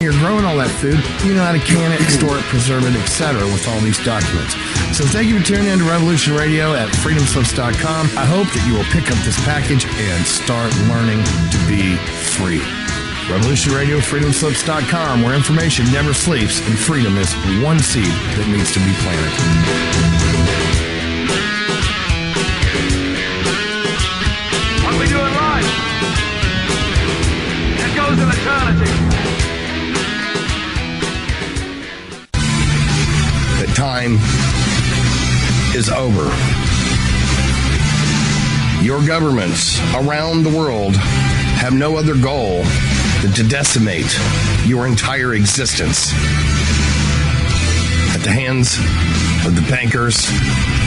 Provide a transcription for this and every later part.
You're growing all that food. You know how to can it, store it, preserve it, etc. with all these documents. So thank you for tuning in to Revolution Radio at freedomslips.com. I hope that you will pick up this package and start learning to be free. Revolution Radio, freedomslips.com, where information never sleeps and freedom is one seed that needs to be planted. What we do in life, it goes in eternity. The time is over. Your governments around the world have no other goal than to decimate your entire existence at the hands of the bankers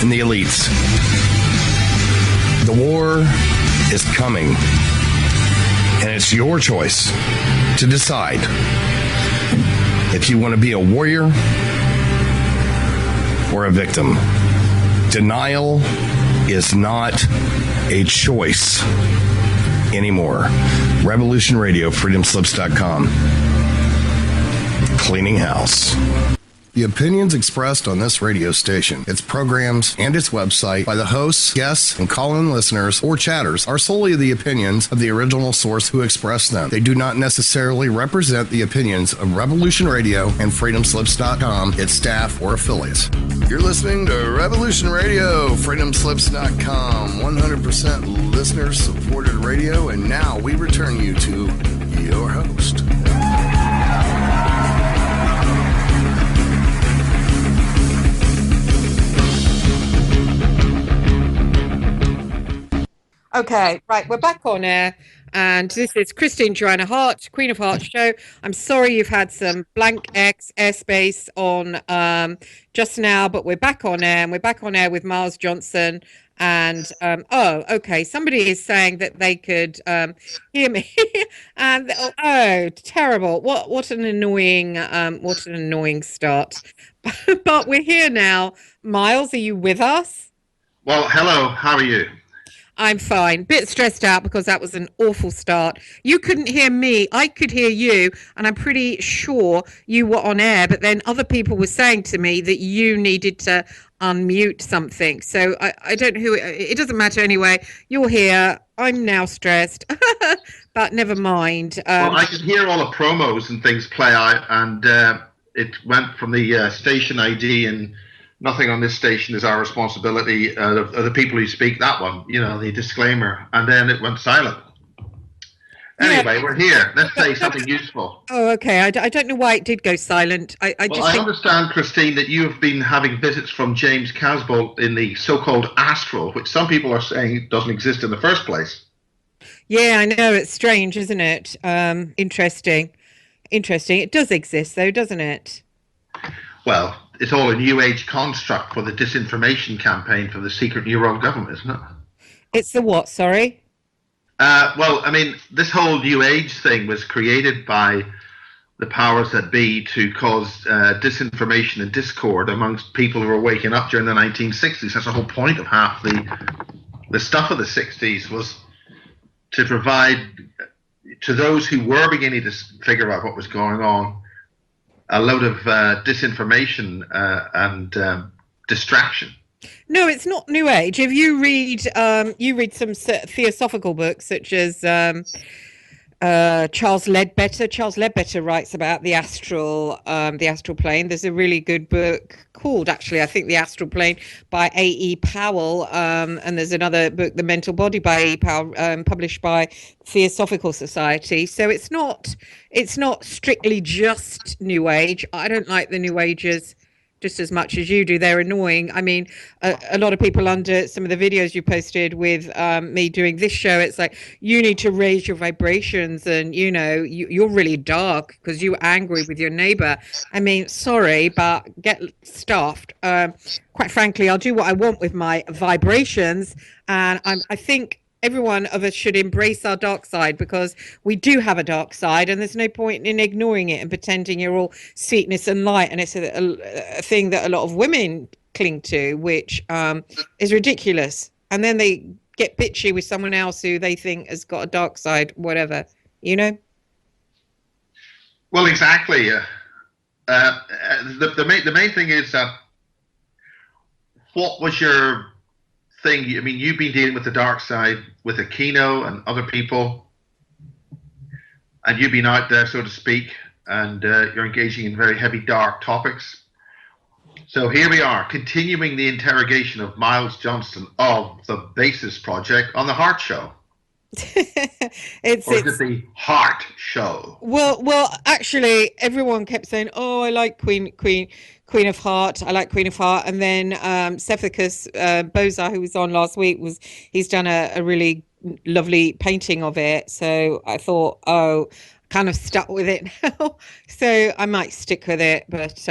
and the elites. The war is coming, and it's your choice to decide if you want to be a warrior or a victim. Denial is not a choice anymore. Revolution Radio, freedomslips.com. Cleaning house. The opinions expressed on this radio station, its programs, and its website by the hosts, guests, and call-in listeners or chatters are solely the opinions of the original source who expressed them. They do not necessarily represent the opinions of Revolution Radio and freedomslips.com, its staff, or affiliates. You're listening to Revolution Radio, freedomslips.com, 100% listener-supported radio, and now we return you to your host. Okay, right, we're back on air, and this is Christine Joanna Hart, Queen of Hearts show. I'm sorry you've had some blank airspace on just now, but we're back on air, and we're back on air with Miles Johnston. And okay, somebody is saying that they could hear me, and terrible! What an annoying start. But we're here now. Miles, are you with us? Well, hello. How are you? I'm fine. Bit stressed out because that was an awful start. You couldn't hear me. I could hear you, and I'm pretty sure you were on air, but then other people were saying to me that you needed to unmute something. So I don't know who, it doesn't matter anyway. You're here. I'm now stressed, but never mind. Well, I could hear all the promos and things play out, and it went from the station ID and nothing on this station is our responsibility of the people who speak, that one, you know, the disclaimer, and then it went silent. Anyway, yeah. We're here. Let's say something useful. Oh, okay. I don't know why it did go silent. I understand, Christine, that you have been having visits from James Casbolt in the so-called astral, which some people are saying doesn't exist in the first place. Yeah, I know. It's strange, isn't it? Interesting. It does exist, though, doesn't it? Well, it's all a new age construct for the disinformation campaign for the secret New World government, isn't it? It's the what, sorry? Well, I mean, this whole new age thing was created by the powers that be to cause disinformation and discord amongst people who were waking up during the 1960s. That's the whole point of half the stuff of the 60s, was to provide to those who were beginning to figure out what was going on a load of disinformation and distraction. No, it's not New Age. If you read some theosophical books, such as Charles Ledbetter writes about the astral plane. There's a really good book called, actually, I think, The Astral Plane by A.E. Powell, and there's another book, The Mental Body by A.E. Powell, published by Theosophical Society. So it's not strictly just New Age. I don't like the New Agers just as much as you do. They're annoying. I mean, a lot of people under some of the videos you posted with me doing this show, it's like, you need to raise your vibrations, and you're really dark because you're angry with your neighbor. I mean, sorry, but get stuffed. Quite frankly, I'll do what I want with my vibrations, and I think everyone of us should embrace our dark side, because we do have a dark side, and there's no point in ignoring it and pretending you're all sweetness and light. And it's a thing that a lot of women cling to, which is ridiculous. And then they get bitchy with someone else who they think has got a dark side, whatever, Well, exactly. The main thing is what was your thing? I mean, you've been dealing with the dark side with Aquino and other people, and you've been out there, so to speak, and you're engaging in very heavy, dark topics. So here we are, continuing the interrogation of Miles Johnston of the Basis Project on the Hart Show. It's the Hart Show. Well, actually, everyone kept saying, "Oh, I like Queen of Heart. I like Queen of Heart." And then Cephicus Bozar, who was on last week, he's done a really lovely painting of it. So I thought, oh, kind of stuck with it now. So I might stick with it, but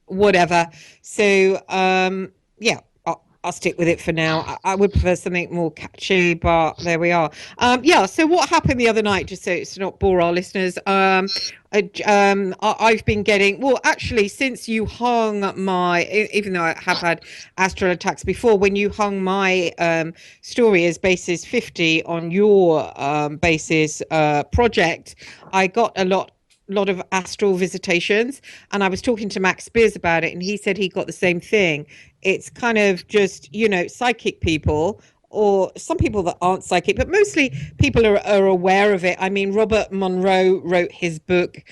whatever. So yeah. I'll stick with it for now. I would prefer something more catchy, but there we are. Yeah. So what happened the other night? Just so it's not bore our listeners. I've been getting, well, actually, since you hung even though I have had astral attacks before, when you hung my story as Basis 50 on your Basis project, I got a lot of astral visitations, and I was talking to Max Spears about it, and he said he got the same thing. It's kind of just, psychic people, or some people that aren't psychic, but mostly people are aware of it. I mean, Robert Monroe wrote his book,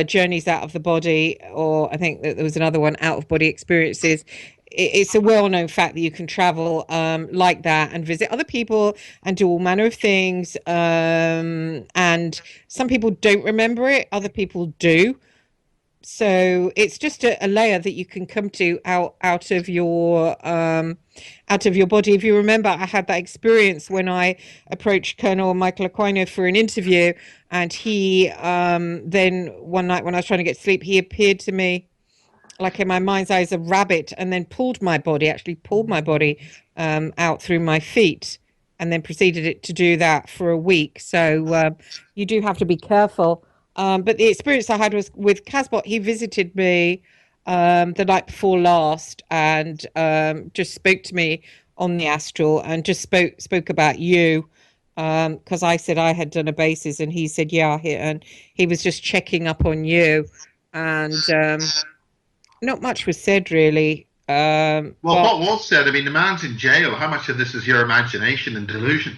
Journeys Out of the Body, or I think that there was another one, Out of Body Experiences. It's a well-known fact that you can travel like that and visit other people and do all manner of things. And some people don't remember it, other people do. So it's just a layer that you can come to out of your body. If you remember, I had that experience when I approached Colonel Michael Aquino for an interview, and he then one night when I was trying to get sleep, he appeared to me like in my mind's eye as a rabbit, and then pulled my body out through my feet, and then proceeded to do that for a week. So you do have to be careful. But the experience I had was with Casbot. He visited me the night before last, and just spoke to me on the astral, and just spoke about you, because I said I had done a basis, and he said and he was just checking up on you, and not much was said really. Well, what was said? I mean, the man's in jail. How much of this is your imagination and delusion?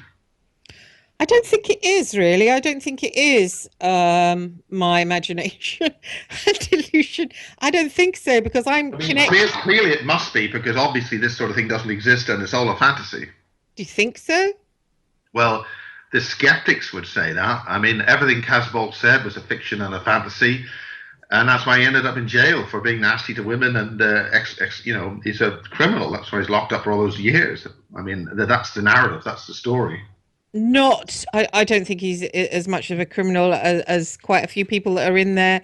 I don't think it is, really. I don't think it is my imagination and delusion. I don't think so, because clearly it must be, because obviously this sort of thing doesn't exist and it's all a fantasy. Do you think so? Well, the skeptics would say that. I mean, everything Casbolt said was a fiction and a fantasy, and that's why he ended up in jail for being nasty to women, and he's a criminal. That's why he's locked up for all those years. I mean, that's the narrative. That's the story. I don't think he's as much of a criminal as quite a few people that are in there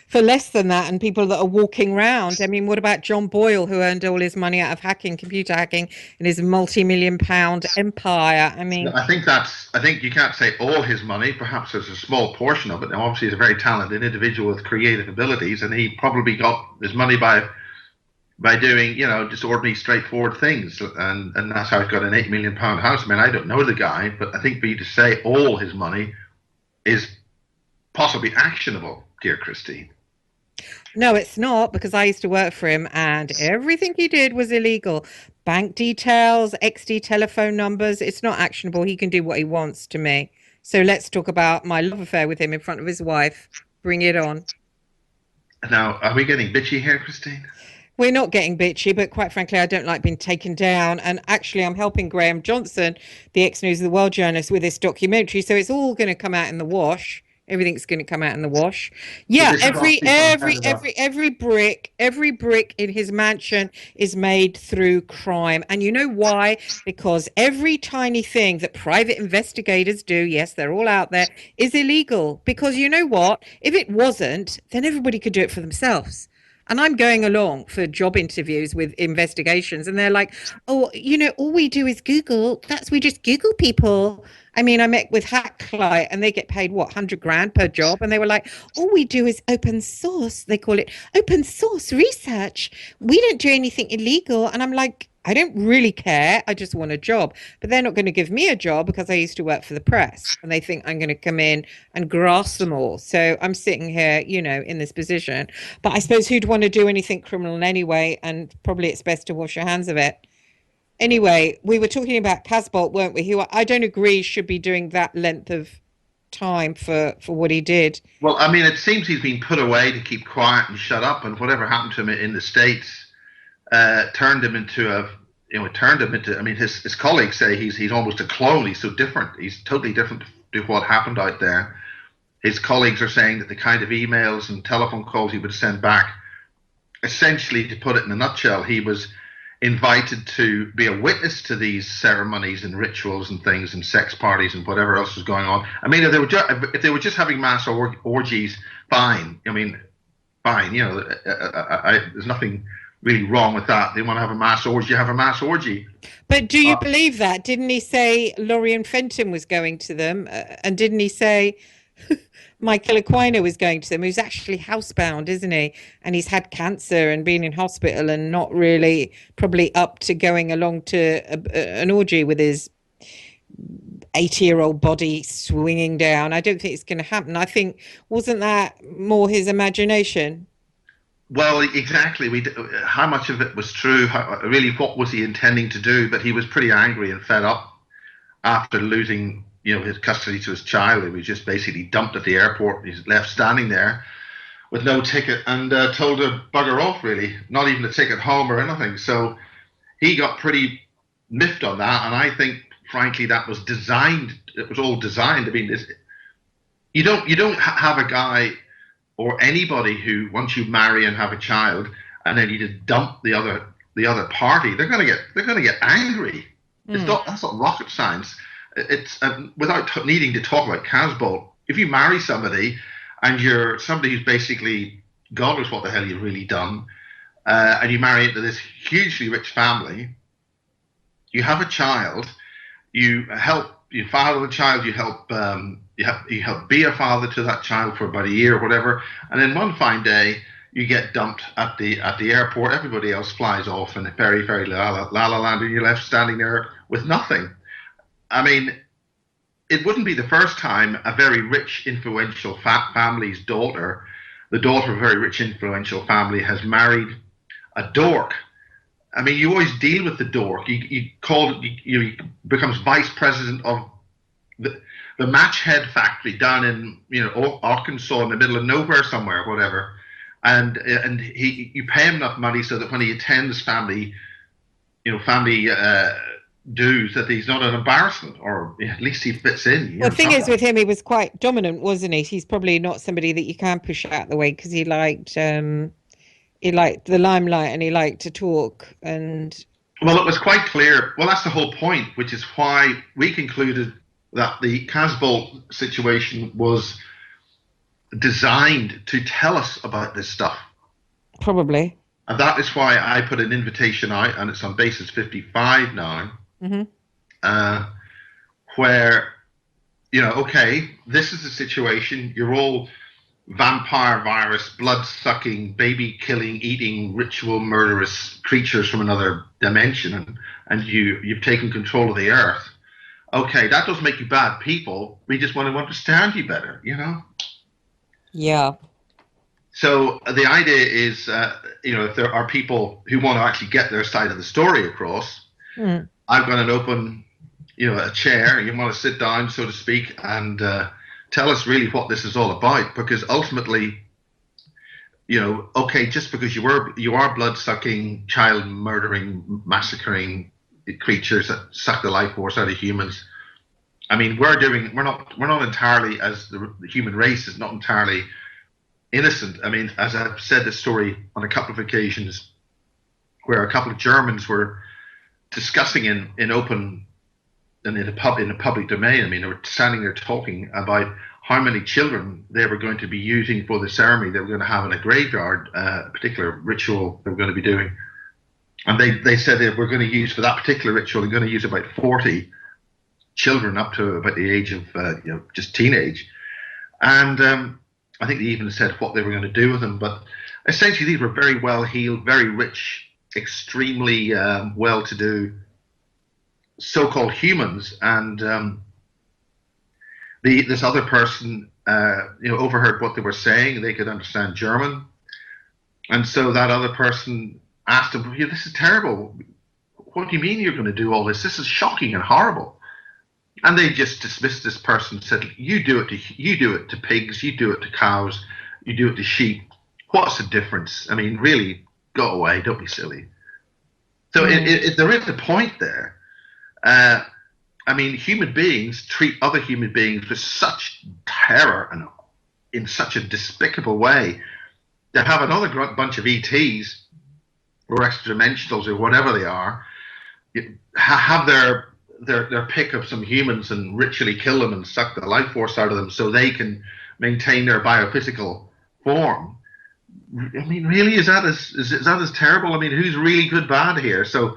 for less than that, and people that are walking around. I mean, what about John Boyle, who earned all his money out of computer hacking, in his multi-million-pound empire? I mean, I think you can't say all his money. Perhaps there's a small portion of it. Now, obviously, he's a very talented individual with creative abilities, and he probably got his money by doing, just ordinary, straightforward things, and that's how he's got an £8 million house. I mean, I don't know the guy, but I think for you to say all his money is possibly actionable, dear Christine. No, it's not, because I used to work for him, and everything he did was illegal. Bank details, XD telephone numbers. It's not actionable. He can do what he wants to me. So let's talk about my love affair with him in front of his wife. Bring it on. Now, are we getting bitchy here, Christine? We're not getting bitchy, but quite frankly, I don't like being taken down. And actually, I'm helping Graham Johnson, the ex-News of the World journalist, with this documentary. So it's all going to come out in the wash. Everything's going to come out in the wash. Yeah, every brick in his mansion is made through crime. And you know why? Because every tiny thing that private investigators do, yes, they're all out there, is illegal. Because you know what? If it wasn't, then everybody could do it for themselves. And I'm going along for job interviews with investigations, and they're like, oh, all we do is Google. We just Google people. I mean, I met with Hacklight, and they get paid, $100,000 per job. And they were like, all we do is open source. They call it open source research. We don't do anything illegal. And I'm like, I don't really care. I just want a job. But they're not going to give me a job because I used to work for the press and they think I'm going to come in and grasp them all. So I'm sitting here, in this position. But I suppose who'd want to do anything criminal anyway? And probably it's best to wash your hands of it. Anyway, we were talking about Casbolt, weren't we? Who I don't agree should be doing that length of time for what he did. Well, I mean, it seems he's been put away to keep quiet and shut up, and whatever happened to him in the States turned him into I mean, his colleagues say he's almost a clone. He's so different. He's totally different to what happened out there. His colleagues are saying that the kind of emails and telephone calls he would send back, essentially, to put it in a nutshell, he was invited to be a witness to these ceremonies and rituals and things and sex parties and whatever else was going on. I mean, if they were just having mass orgies, fine. I mean, fine. There's nothing really wrong with that. They want to have a mass orgy, have a mass orgy. But do you believe that? Didn't he say Lorien Fenton was going to them? And didn't he say Michael Aquino was going to them? Who's actually housebound, isn't he? And he's had cancer and been in hospital and not really probably up to going along to an orgy with his 80-year-old body swinging down. I don't think it's going to happen. I think, wasn't that more his imagination? Well, exactly. How much of it was true? Really, what was he intending to do? But he was pretty angry and fed up after losing, his custody to his child. He was just basically dumped at the airport. He's left standing there with no ticket and told to bugger off, really. Not even a ticket home or anything. So he got pretty miffed on that. And I think, frankly, that was designed. It was all designed. I mean, you don't have a guy or anybody who, once you marry and have a child, and then you just dump the other party, they're going to get angry. That's not rocket science. It's without needing to talk about Casbolt. If you marry somebody and you're somebody who's basically God knows what the hell you've really done, and you marry into this hugely rich family, you have a child, you father the child, you help be a father to that child for about a year or whatever, and then one fine day you get dumped at the airport. Everybody else flies off in a very, very la la land, and you're left standing there with nothing. I mean, it wouldn't be the first time a very rich, influential family's daughter, the daughter of a very rich, influential family, has married a dork. I mean, you always deal with the dork. He becomes vice president of the match head factory down in Arkansas, in the middle of nowhere somewhere, whatever. And you pay him enough money so that when he attends family dues, that he's not an embarrassment, or at least he fits in. Well, the thing is with him, he was quite dominant, wasn't he? He's probably not somebody that you can push out the way, because he liked the limelight and he liked to talk. And well, it was quite clear. Well, that's the whole point, which is why we concluded that the Casbolt situation was designed to tell us about this stuff. Probably. And that is why I put an invitation out, and it's on basis 55 now, where, okay, this is the situation. You're all vampire virus, blood-sucking, baby-killing, eating, ritual murderous creatures from another dimension, and you've taken control of the earth. Okay, that doesn't make you bad people. We just want to understand you better, Yeah. So the idea is, if there are people who want to actually get their side of the story across, I've got an open, a chair. You want to sit down, so to speak, and tell us really what this is all about. Because ultimately, okay, just because you are blood-sucking, child-murdering, massacring creatures that suck the life force out of humans. I mean, we're not entirely, as the human race is not entirely innocent. I mean, as I've said this story on a couple of occasions, where a couple of Germans were discussing in a public domain. I mean, they were standing there talking about how many children they were going to be using for the ceremony they were going to have in a graveyard, a particular ritual they were going to be doing. And they said they were going to use, for that particular ritual, they're going to use about 40 children up to about the age of just teenage. And I think they even said what they were going to do with them. But essentially, these were very well-heeled, very rich extremely well-to-do so-called humans, and this other person, overheard what they were saying. They could understand German, and so that other person asked him, "This is terrible. What do you mean you're going to do all this? This is shocking and horrible." And they just dismissed this person, said, you do it to pigs, you do it to cows, you do it to sheep. What's the difference? I mean, really, go away, don't be silly. So there is a point there. I mean, human beings treat other human beings with such terror and in such a despicable way. They have another bunch of ETs or extra dimensionals or whatever they are, have their pick of some humans and ritually kill them and suck the life force out of them so they can maintain their biophysical form. I mean, really, is that as terrible? I mean, who's really good bad here? So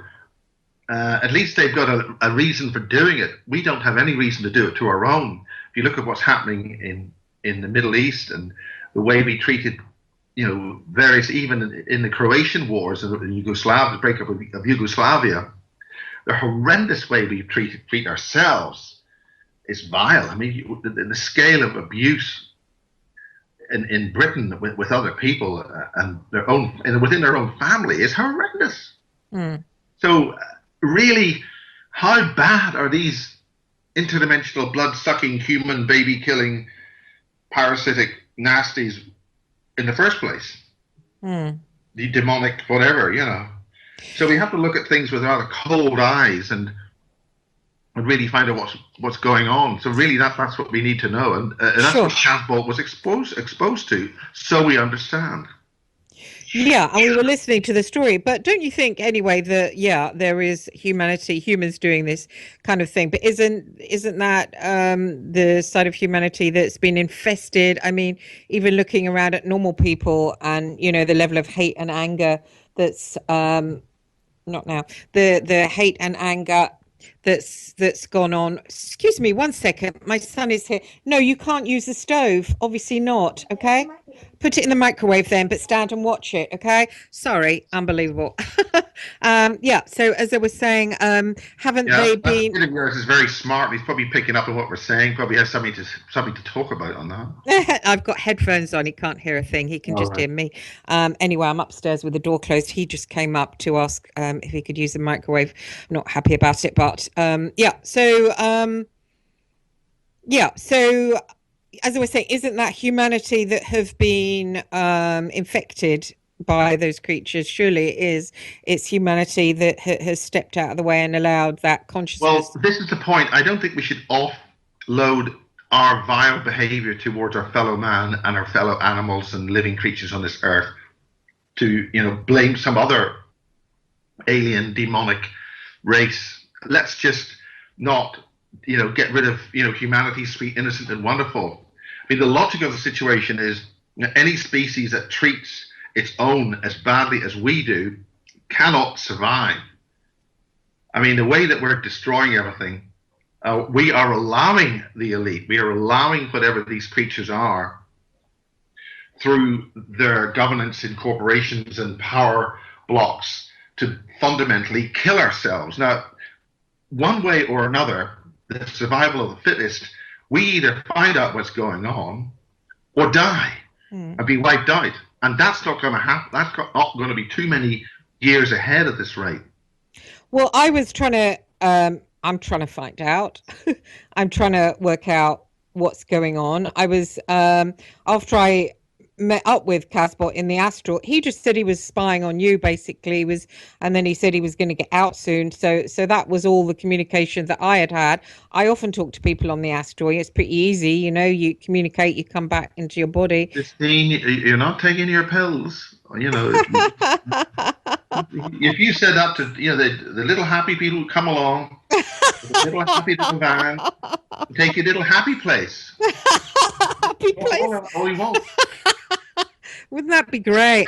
at least they've got a reason for doing it. We don't have any reason to do it to our own. If you look at what's happening in the Middle East and the way we treated, various, even in the Croatian wars and the breakup of Yugoslavia, the horrendous way we treat ourselves is vile. I mean, the scale of abuse in Britain with other people and within their own family is horrendous. So really, how bad are these interdimensional blood-sucking, human baby-killing, parasitic nasties in the first place? The demonic whatever, So we have to look at things with rather cold eyes and really find out what's going on. So really, that's what we need to know, and that's what Casbolt was exposed to, so we understand. Yeah, and we were listening to the story, but don't you think anyway that there is humans doing this kind of thing, but isn't that the side of humanity that's been infested? I mean, even looking around at normal people and the level of hate and anger that's not now the hate and anger that's gone on. Excuse me, one second. My son is here. No, you can't use the stove. Obviously not. Okay. Put it in the microwave then, but stand and watch it. Okay. Sorry. Unbelievable. So as I was saying, haven't they been? That yours is very smart. He's probably picking up on what we're saying. Probably has something to talk about on that. I've got headphones on. He can't hear a thing. He can just hear me. Anyway, I'm upstairs with the door closed. He just came up to ask if he could use the microwave. I'm not happy about it, but So as I was saying, isn't that humanity that have been infected by those creatures? Surely it's humanity that has stepped out of the way and allowed that consciousness. Well, this is the point. I don't think we should offload our vile behavior towards our fellow man and our fellow animals and living creatures on this earth to blame some other alien demonic race. Let's just not get rid of humanity, sweet, innocent and wonderful. I mean, the logic of the situation is any species that treats its own as badly as we do cannot survive. I mean, the way that we're destroying everything, we are allowing the elite, we are allowing whatever these creatures are through their governance in corporations and power blocks to fundamentally kill ourselves. Now, one way or another, the survival of the fittest, we either find out what's going on or die and be wiped out. And that's not going to happen. That's not going to be too many years ahead at this rate. Well, I was trying to, I'm trying to find out. I'm trying to work out what's going on. I was, after I met up with Casbot in the astral, he just said he was spying on you, basically, and then he said he was going to get out soon. So that was all the communication that I had. I often talk to people on the astral. It's pretty easy, you communicate, you come back into your body. Christine, you're not taking your pills. If you said that to the little happy people who come along, the little happy little van, take your little happy place. Happy place. Oh, he won't. Wouldn't that be great?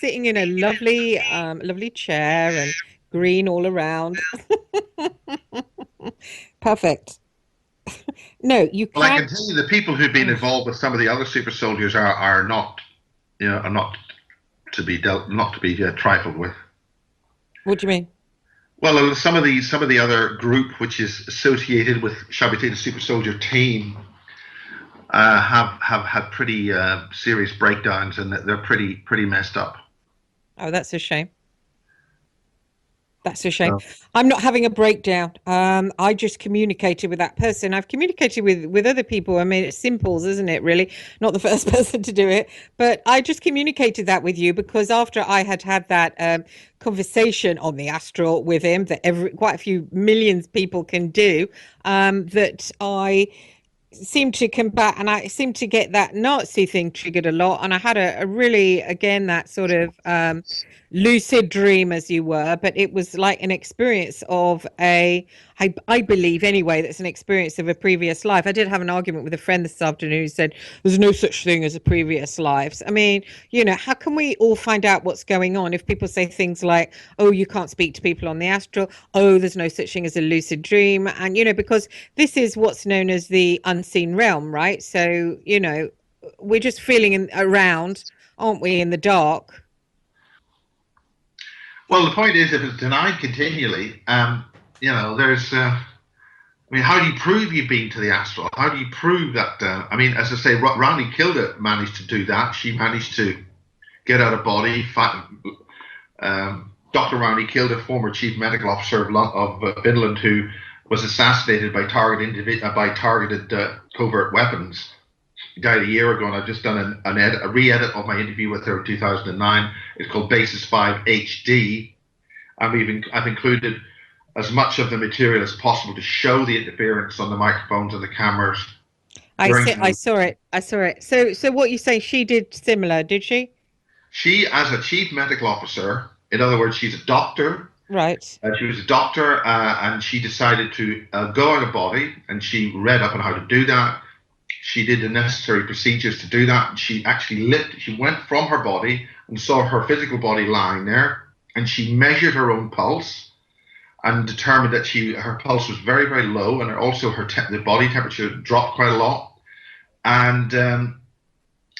Sitting in a lovely, lovely chair and green all around. Perfect. No, you can't. Well, I can tell you the people who've been involved with some of the other super soldiers are not to be trifled with. What do you mean? Well, some of the other group which is associated with, shall we say, the super soldier team, have had pretty serious breakdowns, and they're pretty messed up. Oh, that's a shame. That's a shame. So, I'm not having a breakdown. I just communicated with that person. I've communicated with other people. I mean, it's simples, isn't it, really? Not the first person to do it. But I just communicated that with you because after I had that conversation on the astral with him that quite a few millions people can do, that I seem to come back and I seem to get that Nazi thing triggered a lot. And I had a really, again, that sort of lucid dream, as you were, but it was like an experience of I believe anyway, that's an experience of a previous life. I did have an argument with a friend this afternoon who said there's no such thing as a previous lives. I mean, how can we all find out what's going on if people say things like, oh, you can't speak to people on the astral, oh, there's no such thing as a lucid dream, and because this is what's known as the unseen realm, right? So we're just feeling around, aren't we, in the dark? well, the point is, if it's denied continually, there's. I mean, how do you prove you've been to the astral? How do you prove that? I mean, as I say, Rani Kilda managed to do that. She managed to get out of body. Dr. Rani Kilda, former chief medical officer of Finland, who was assassinated by targeted covert weapons. She died a year ago, and I've just done a re-edit of my interview with her in 2009. It's called Basis 5 HD, and I've included as much of the material as possible to show the interference on the microphones and the cameras. I saw it. So what you say? She did similar, did she? She, as a chief medical officer, in other words, she's a doctor. Right. She was a doctor, and she decided to go out of body, and she read up on how to do that. She did the necessary procedures to do that. She actually she went from her body and saw her physical body lying there, and she measured her own pulse and determined that her pulse was very, very low, and also the body temperature dropped quite a lot. And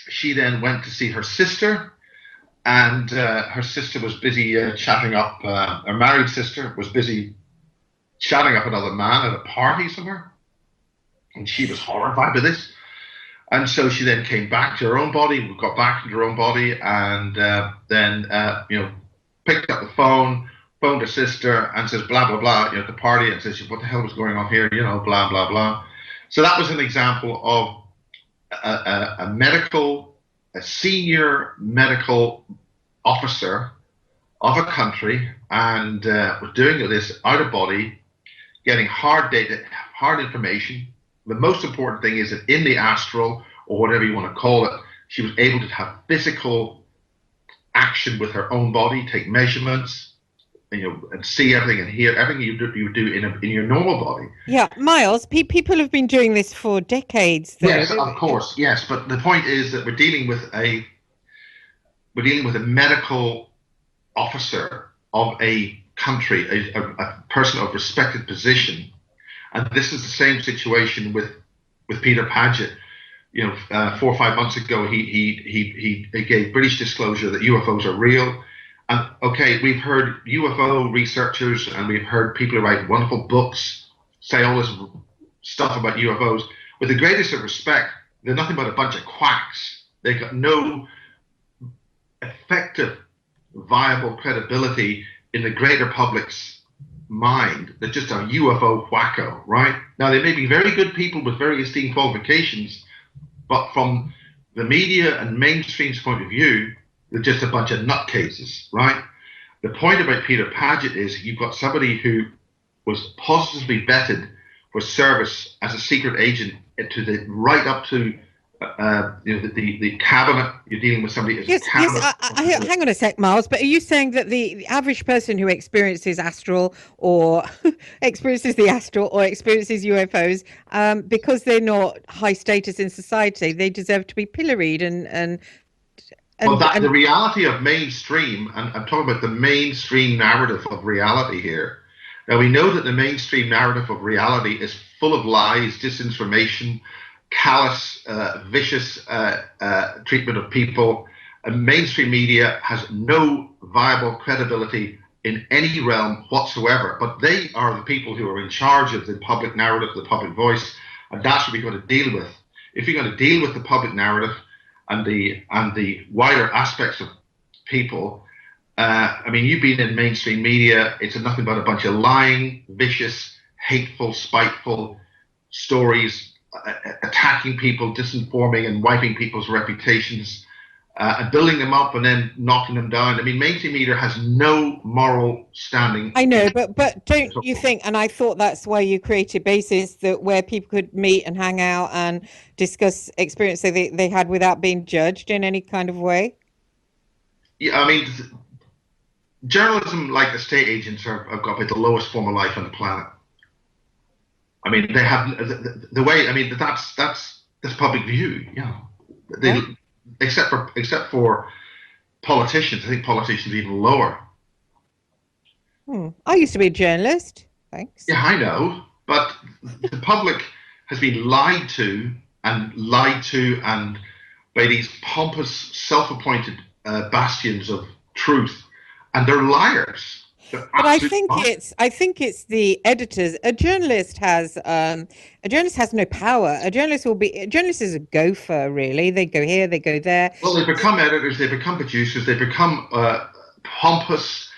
she then went to see her sister, and her sister was busy chatting up, her married sister was busy chatting up another man at a party somewhere. And she was horrified by this. And so she then came back to her own body, got back into her own body, and then picked up the phoned her sister and says, blah, blah, blah, at the party, and says, what the hell was going on here, blah, blah, blah. So that was an example of a senior medical officer of a country, and was doing this out of body, getting hard data, hard information. The most important thing is that in the astral, or whatever you want to call it, she was able to have physical action with her own body, take measurements, and see everything and hear everything you do in your normal body. Yeah, Miles, people have been doing this for decades, though. Yes, of course, yes. But the point is that we're dealing with a medical officer of a country, a person of respected position. And this is the same situation with Peter Paget. 4 or 5 months ago, he gave British disclosure that UFOs are real. And okay, we've heard UFO researchers and we've heard people who write wonderful books say all this stuff about UFOs. With the greatest of respect, they're nothing but a bunch of quacks. They've got no effective, viable credibility in the greater public's mind. They're just a UFO wacko, right? Now, they may be very good people with very esteemed qualifications, but from the media and mainstream's point of view, they're just a bunch of nutcases, right? The point about Peter Paget is you've got somebody who was positively vetted for service as a secret agent right up to the cabinet. You're dealing with somebody as a cabinet. Yes. Hang on a sec, Miles. But are you saying that the average person who experiences astral or experiences the astral or experiences UFOs, because they're not high status in society, they deserve to be pilloried and the reality of mainstream, and I'm talking about the mainstream narrative of reality here. Now, we know that the mainstream narrative of reality is full of lies, disinformation, callous, vicious treatment of people. And mainstream media has no viable credibility in any realm whatsoever. But they are the people who are in charge of the public narrative, the public voice, and that's what we've got to deal with. If you're going to deal with the public narrative and the wider aspects of people, I mean, you've been in mainstream media. It's nothing but a bunch of lying, vicious, hateful, spiteful stories, attacking people, disinforming and wiping people's reputations, and building them up and then knocking them down. I mean, mainstream media has no moral standing. I know, but don't you think, and I thought that's why you created Basis, that where people could meet and hang out and discuss experience they had without being judged in any kind of way? Yeah, I mean, journalism, like estate agents, have got the lowest form of life on the planet. I mean, they have the way. I mean, that's public view. Yeah, they, except for politicians. I think politicians are even lower. I used to be a journalist. Thanks. Yeah, I know, but the public has been lied to and by these pompous, self-appointed bastions of truth, and they're liars. But I think it's the editors. A journalist has no power. A journalist is a gopher, really. They go here, they go there. Well, they become editors, they become producers, they become pompous,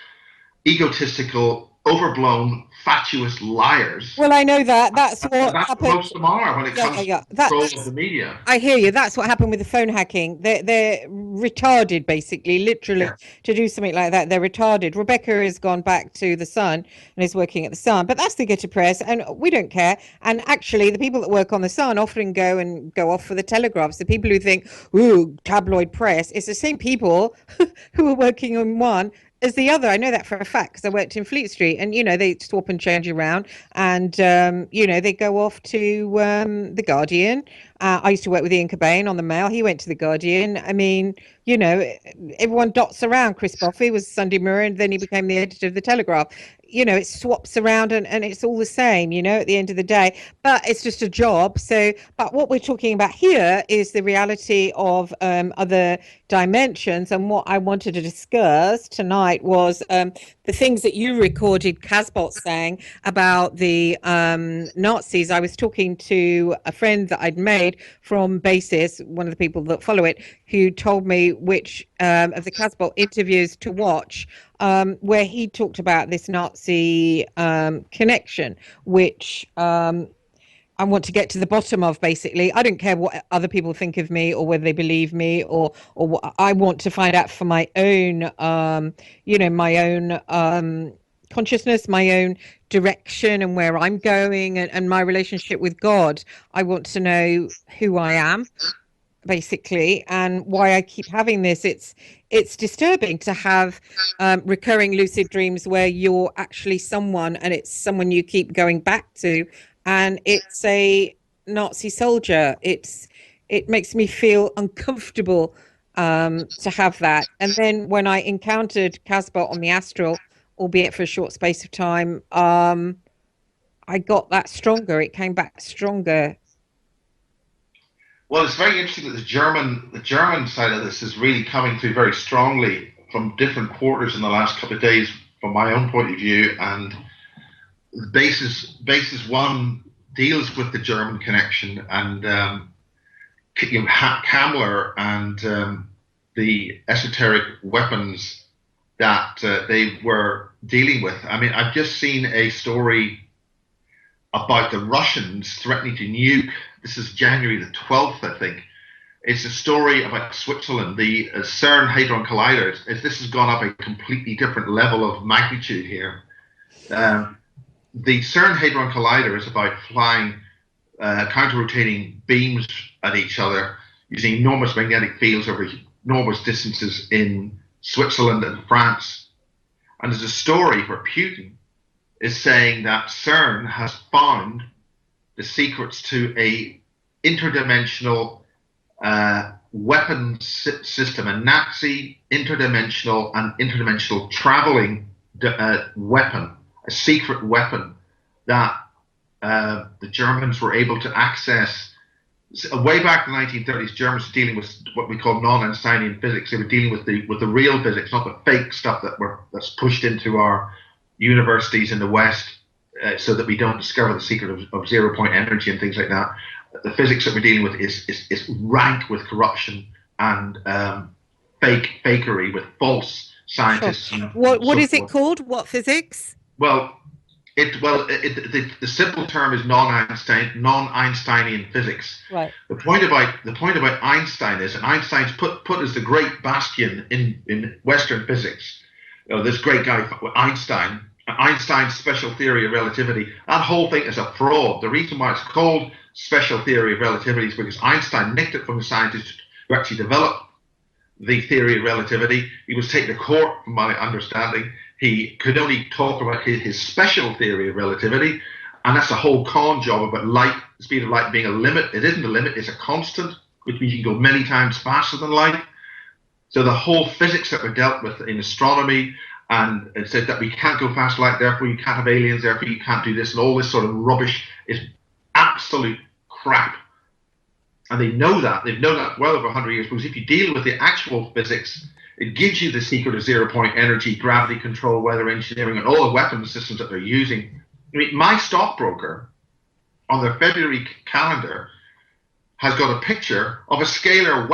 egotistical, overblown, fatuous liars. Well, I know that. That's what happened. Most of them are when it comes to control of the media. I hear you. That's what happened with the phone hacking. They're retarded, basically, literally, to do something like that. They're retarded. Rebecca has gone back to the Sun and is working at the Sun, but that's the Gutter Press, and we don't care. And actually, the people that work on the Sun often go off for the Telegraphs. The people who think, ooh, tabloid press, it's the same people who are working on one as the other. I know that for a fact because I worked in Fleet Street, and they swap and change around, and they go off to the Guardian. I used to work with Ian Cobain on the Mail. He went to the Guardian. I mean, everyone dots around. Chris Boffey was Sunday Mirror, and then he became the editor of the Telegraph. It swaps around and it's all the same, at the end of the day, but it's just a job. So, but what we're talking about here is the reality of other dimensions. And what I wanted to discuss tonight was the things that you recorded Casbot saying about the Nazis. I was talking to a friend that I'd made from Basis, one of the people that follow it, who told me which of the Casbot interviews to watch, where he talked about this Nazi connection, which I want to get to the bottom of. Basically, I don't care what other people think of me or whether they believe me or what. I want to find out for my own, my own consciousness, my own direction, and where I'm going, and my relationship with God. I want to know who I am, basically, and why I keep having this. It's disturbing to have recurring lucid dreams where you're actually someone, and it's someone you keep going back to, and it's a Nazi soldier. It makes me feel uncomfortable to have that. And then when I encountered Casbot on the astral, albeit for a short space of time, I got that stronger. It came back stronger. Well, it's very interesting that the German side of this is really coming through very strongly from different quarters in the last couple of days, from my own point of view. And Basis One deals with the German connection, and Kammler and the esoteric weapons that they were dealing with. I mean, I've just seen a story about the Russians threatening to nuke. This is January the 12th, I think. It's a story about Switzerland, the CERN Hadron Collider. This has gone up a completely different level of magnitude here. The CERN Hadron Collider is about flying counter-rotating beams at each other using enormous magnetic fields over enormous distances in Switzerland and France. And there's a story where Putin is saying that CERN has found the secrets to a interdimensional weapon system, a Nazi interdimensional and interdimensional traveling weapon, a secret weapon that the Germans were able to access way back in the 1930s, Germans were dealing with what we call non-Einsteinian physics. They were dealing with the real physics, not the fake stuff that's pushed into our universities in the West, so that we don't discover the secret of zero-point energy and things like that. The physics that we're dealing with is rank with corruption and fakery with false scientists. Sure. What is it called? What physics? Well, the simple term is non-Einsteinian physics. Right. The point about Einstein is, and Einstein's put as the great bastion in Western physics. This great guy Einstein's special theory of relativity. That whole thing is a fraud. The reason why it's called special theory of relativity is because Einstein nicked it from the scientist who actually developed the theory of relativity. He was taken to court, from my understanding. He could only talk about his special theory of relativity, and that's a whole con job about light, the speed of light being a limit. It isn't a limit, it's a constant, which means you can go many times faster than light. So the whole physics that were dealt with in astronomy, and it said that we can't go fast light, therefore you can't have aliens, therefore you can't do this, and all this sort of rubbish is absolute crap. And they know that. They've known that well over 100 years, because if you deal with the actual physics, it gives you the secret of zero-point energy, gravity control, weather engineering, and all the weapons systems that they're using. I mean, my stockbroker, on their February calendar, has got a picture of a scalar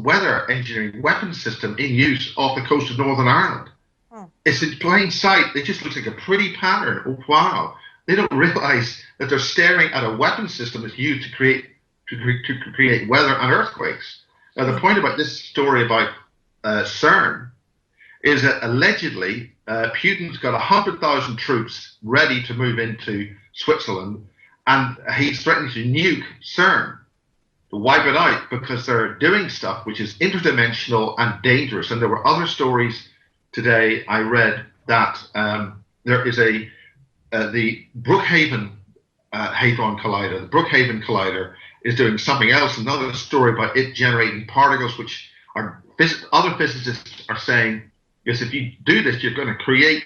weather engineering weapons system in use off the coast of Northern Ireland. Oh. It's in plain sight. It just looks like a pretty pattern. Oh, wow. They don't realize that they're staring at a weapons system that's used to create weather and earthquakes. Now, the point about this story about CERN is that allegedly Putin's got 100,000 troops ready to move into Switzerland, and he's threatening to nuke CERN, to wipe it out, because they're doing stuff which is interdimensional and dangerous. And there were other stories today I read that there is the Brookhaven Hadron Collider. The Brookhaven Collider is doing something else, another story about it generating particles, which are other physicists are saying, yes, if you do this, you're going to create,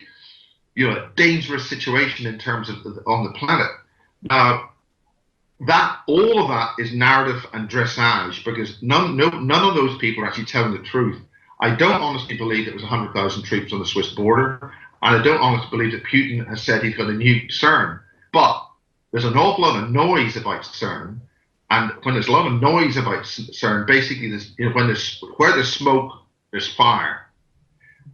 a dangerous situation in terms of on the planet. Now, all of that is narrative and dressage, because none of those people are actually telling the truth. I don't honestly believe it was 100,000 troops on the Swiss border, and I don't honestly believe that Putin has said he's going to nuke CERN. But there's an awful lot of noise about CERN. And when there's a lot of noise about CERN, basically, where there's smoke, there's fire.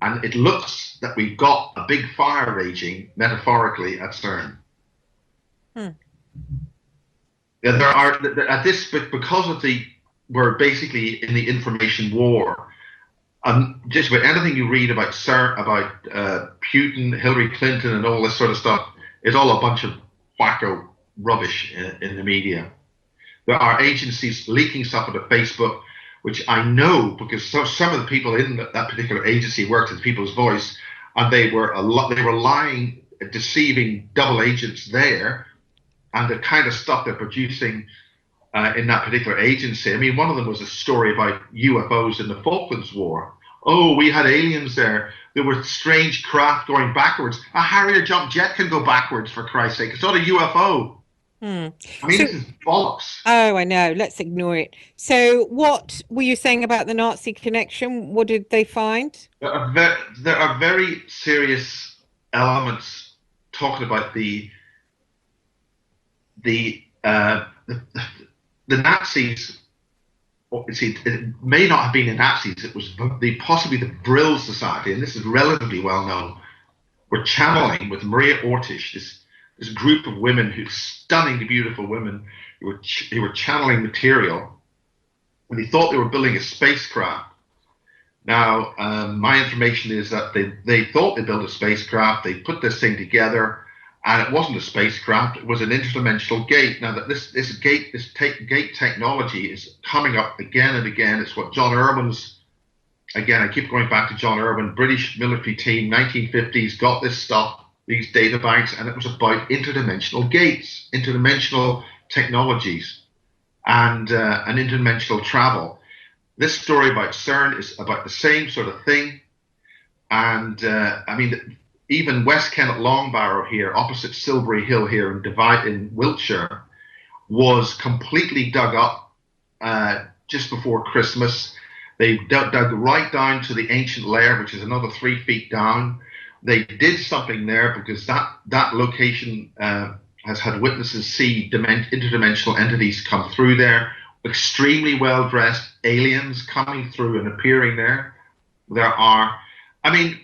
And it looks that we've got a big fire raging, metaphorically, at CERN. Yeah, there are, at this, because we're basically in the information war. Just about anything you read about CERN, about Putin, Hillary Clinton, and all this sort of stuff, is all a bunch of wacko rubbish in the media. There are agencies leaking stuff onto Facebook, which I know because some of the people in that particular agency worked at People's Voice, and they were lying, deceiving double agents there, and the kind of stuff they're producing in that particular agency. I mean, one of them was a story about UFOs in the Falklands War. Oh, we had aliens there. There were strange craft going backwards. A Harrier jump jet can go backwards, for Christ's sake. It's not a UFO. I mean, this is bollocks. Oh, I know. Let's ignore it. So what were you saying about the Nazi connection? What did they find? There are very serious elements talking about the Nazis. It may not have been the Nazis. It was possibly the Brill Society, and this is relatively well known. Were channeling with Maria Ortiz, this group of women, stunningly beautiful women, who were channeling material, and they thought they were building a spacecraft. Now, my information is that they thought they built a spacecraft. They put this thing together, and it wasn't a spacecraft. It was an interdimensional gate. Now, that this gate technology is coming up again and again. It's what John Irwin's. Again, I keep going back to John Irwin, British military team, 1950s, got this stuff, these data banks, and it was about interdimensional gates, interdimensional technologies, and interdimensional travel. This story about CERN is about the same sort of thing. And I mean, even West Kennet Longbarrow here, opposite Silbury Hill here in Wiltshire, was completely dug up just before Christmas. They dug right down to the ancient lair, which is another 3 feet down. They did something there because that location has had witnesses see interdimensional entities come through there, extremely well-dressed aliens coming through and appearing there. There are, I mean,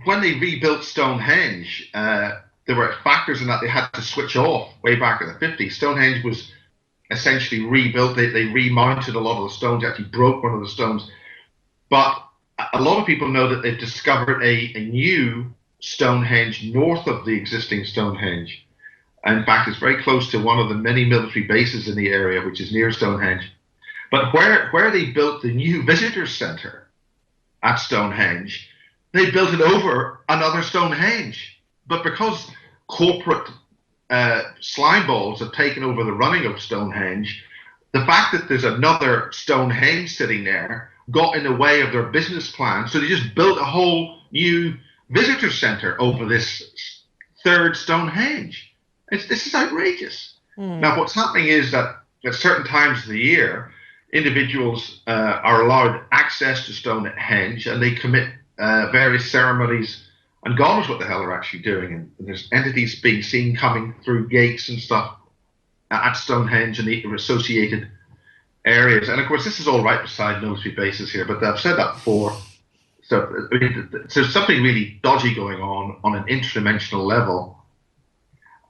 when they rebuilt Stonehenge, there were factors in that they had to switch off way back in the 50s. Stonehenge was essentially rebuilt. They remounted a lot of the stones, actually broke one of the stones. But a lot of people know that they've discovered a new Stonehenge north of the existing Stonehenge. In fact, it's very close to one of the many military bases in the area, which is near Stonehenge. But where they built the new visitor center at Stonehenge, they built it over another Stonehenge. But because corporate slime balls have taken over the running of Stonehenge, the fact that there's another Stonehenge sitting there got in the way of their business plan. So they just built a whole new visitor center over this third Stonehenge. This is outrageous. Now, what's happening is that at certain times of the year, individuals are allowed access to Stonehenge and they commit various ceremonies, and God knows what the hell they're actually doing. And there's entities being seen coming through gates and stuff at Stonehenge and the associated areas. And of course, this is all right beside military bases here, but I've said that before. So I mean, there's something really dodgy going on an interdimensional level.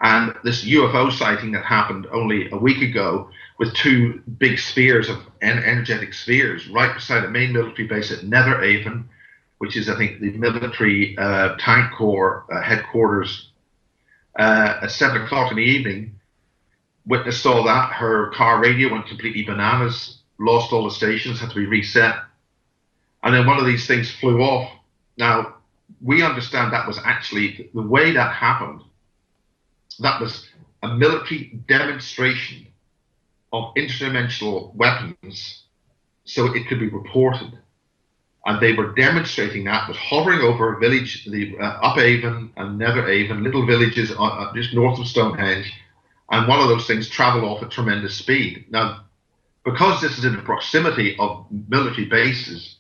And this UFO sighting that happened only a week ago with 2 big spheres of energetic spheres right beside the main military base at Netherhaven, which is, I think, the military tank corps headquarters, at 7 o'clock in the evening. Witness saw that. Her car radio went completely bananas, lost all the stations, had to be reset. And then one of these things flew off. Now, we understand that was actually, the way that happened, that was a military demonstration of interdimensional weapons so it could be reported. And they were demonstrating that, was hovering over a village, the Uphaven and Netherhaven, little villages just north of Stonehenge, and one of those things traveled off at tremendous speed. Now, because this is in the proximity of military bases,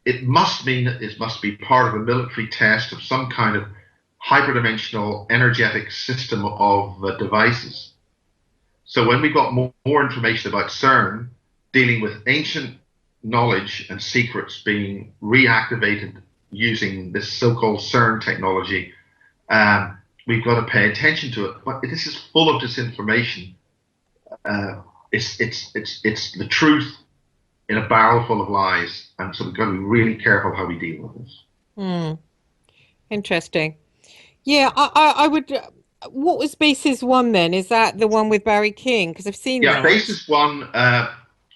it must mean that it must be part of a military test of some kind of hyperdimensional energetic system of devices. So when we got more information about CERN, dealing with ancient knowledge and secrets being reactivated using this so-called CERN technology, we've got to pay attention to it. But this is full of disinformation. It's the truth in a barrel full of lies, and so we've got to be really careful how we deal with this. Interesting. Yeah, I would. What was Basis 1 then? Is that the one with Barry King? Because I've seen that. Yeah, Basis 1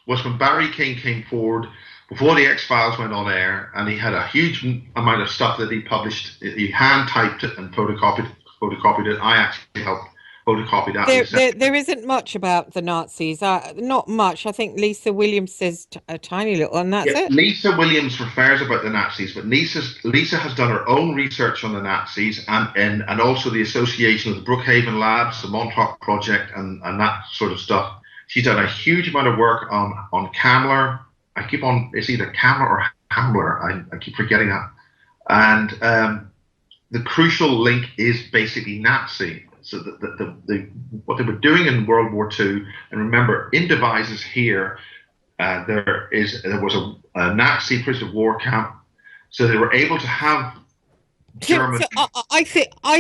was when Barry King came forward before the X-Files went on air, and he had a huge amount of stuff that he published. He hand-typed it and photocopied it. I actually helped photocopy that. There isn't much about the Nazis. Not much. I think Lisa Williams says a tiny little, and that's it. Lisa Williams refers about the Nazis, but Lisa has done her own research on the Nazis and also the association with the Brookhaven Labs, the Montauk Project, and that sort of stuff. She's done a huge amount of work on Kamler. It's either Kamler or Hamler. I keep forgetting that. And the crucial link is basically Nazi. So what they were doing in World War II, and remember, in Devizes here, there was a Nazi prisoner of war camp, so they were able to have German. So I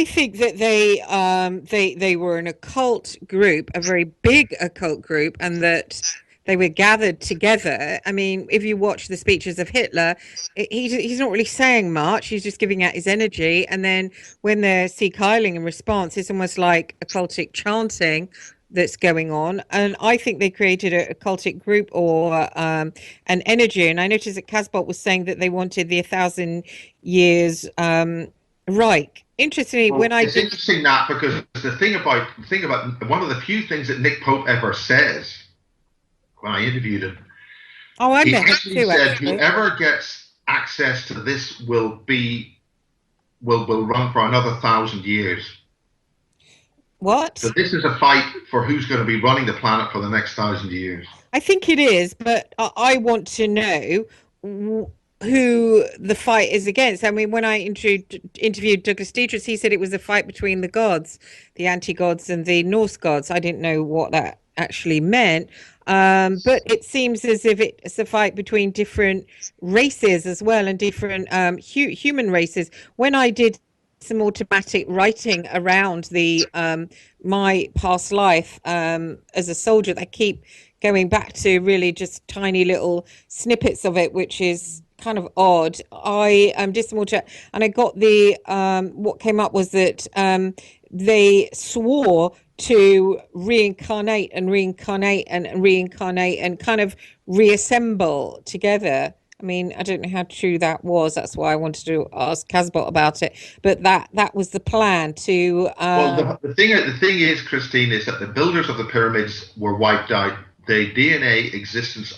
think that they were an occult group, a very big occult group, and that they were gathered together. I mean, if you watch the speeches of Hitler, he's not really saying much. He's just giving out his energy. And then when they're Sieg-Heiling in response, it's almost like occultic chanting that's going on. And I think they created a occultic group or an energy. And I noticed that Casbolt was saying that they wanted the 1,000 years Reich. Interestingly, it's interesting that because the thing about one of the few things that Nick Pope ever says when I interviewed him, he actually said whoever gets access to this will run for another 1,000 years. What? So this is a fight for who's going to be running the planet for the next 1,000 years. I think it is, but I want to know who the fight is against. I mean, when I interviewed Douglas Dietrich, he said it was a fight between the gods, the anti-gods and the Norse gods. I didn't know what that actually meant. But it seems as if it's a fight between different races as well, and different human races. When I did some automatic writing around the my past life as a soldier, they keep going back to really just tiny little snippets of it, which is kind of odd. I did some auto, and I got the what came up was that they swore to reincarnate and reincarnate and reincarnate and kind of reassemble together. I mean, I don't know how true that was. That's why I wanted to ask Casbot about it. But that was the plan to. Well, the thing is, Christine, is that the builders of the pyramids were wiped out. The DNA existence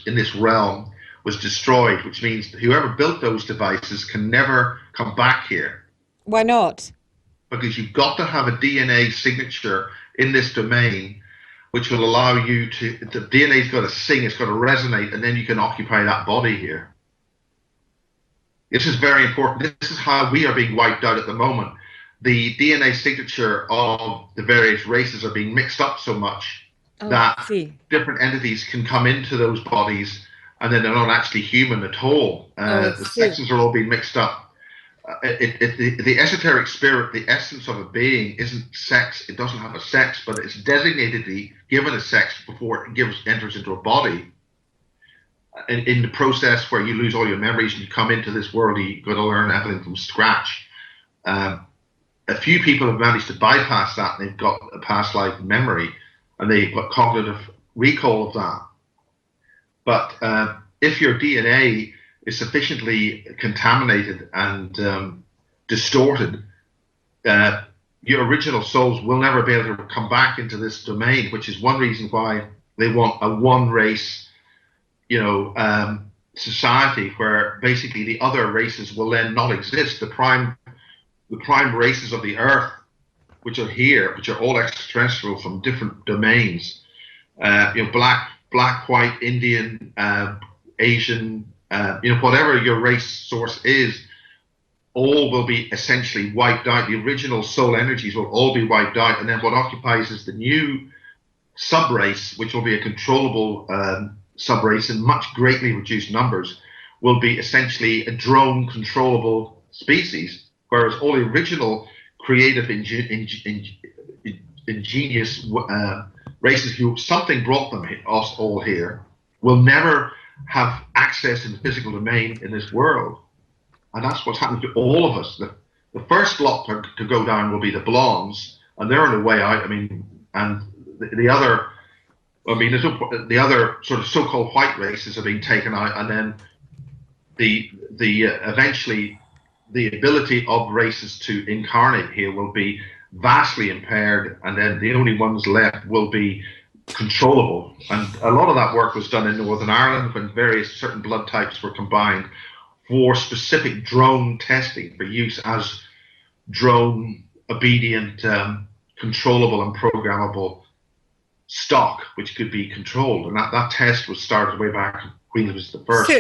in this realm was destroyed, which means that whoever built those devices can never come back here. Why not? Because you've got to have a DNA signature in this domain, which will allow you to. The DNA's got to sing, it's got to resonate, and then you can occupy that body here. This is very important. This is how we are being wiped out at the moment. The DNA signature of the various races are being mixed up so much that different entities can come into those bodies, and then they're not actually human at all. The sexes are all being mixed up. The esoteric spirit, the essence of a being, isn't sex. It doesn't have a sex, but it's designated, given a sex before it enters into a body. In the process where you lose all your memories and you come into this world, you've got to learn everything from scratch. A few people have managed to bypass that, and they've got a past life memory, and they've got cognitive recall of that. But if your DNA is sufficiently contaminated and distorted, your original souls will never be able to come back into this domain, which is one reason why they want a one race, society where basically the other races will then not exist. The prime races of the earth, which are here, which are all extraterrestrial from different domains, black, white, Indian, Asian, whatever your race source is, all will be essentially wiped out. The original soul energies will all be wiped out, and then what occupies is the new sub-race, which will be a controllable sub-race in much greatly reduced numbers, will be essentially a drone controllable species, whereas all the original creative ingenious races who something brought us all here will never have access in the physical domain in this world. And that's what's happening to all of us. The first lot to go down will be the blondes, and they're on the way out. I mean, and the other sort of so-called white races are being taken out, and then the eventually the ability of races to incarnate here will be vastly impaired, and then the only ones left will be controllable. And a lot of that work was done in Northern Ireland when certain blood types were combined for specific drone testing for use as drone obedient, controllable and programmable stock, which could be controlled. And that test was started way back when Queen was the first.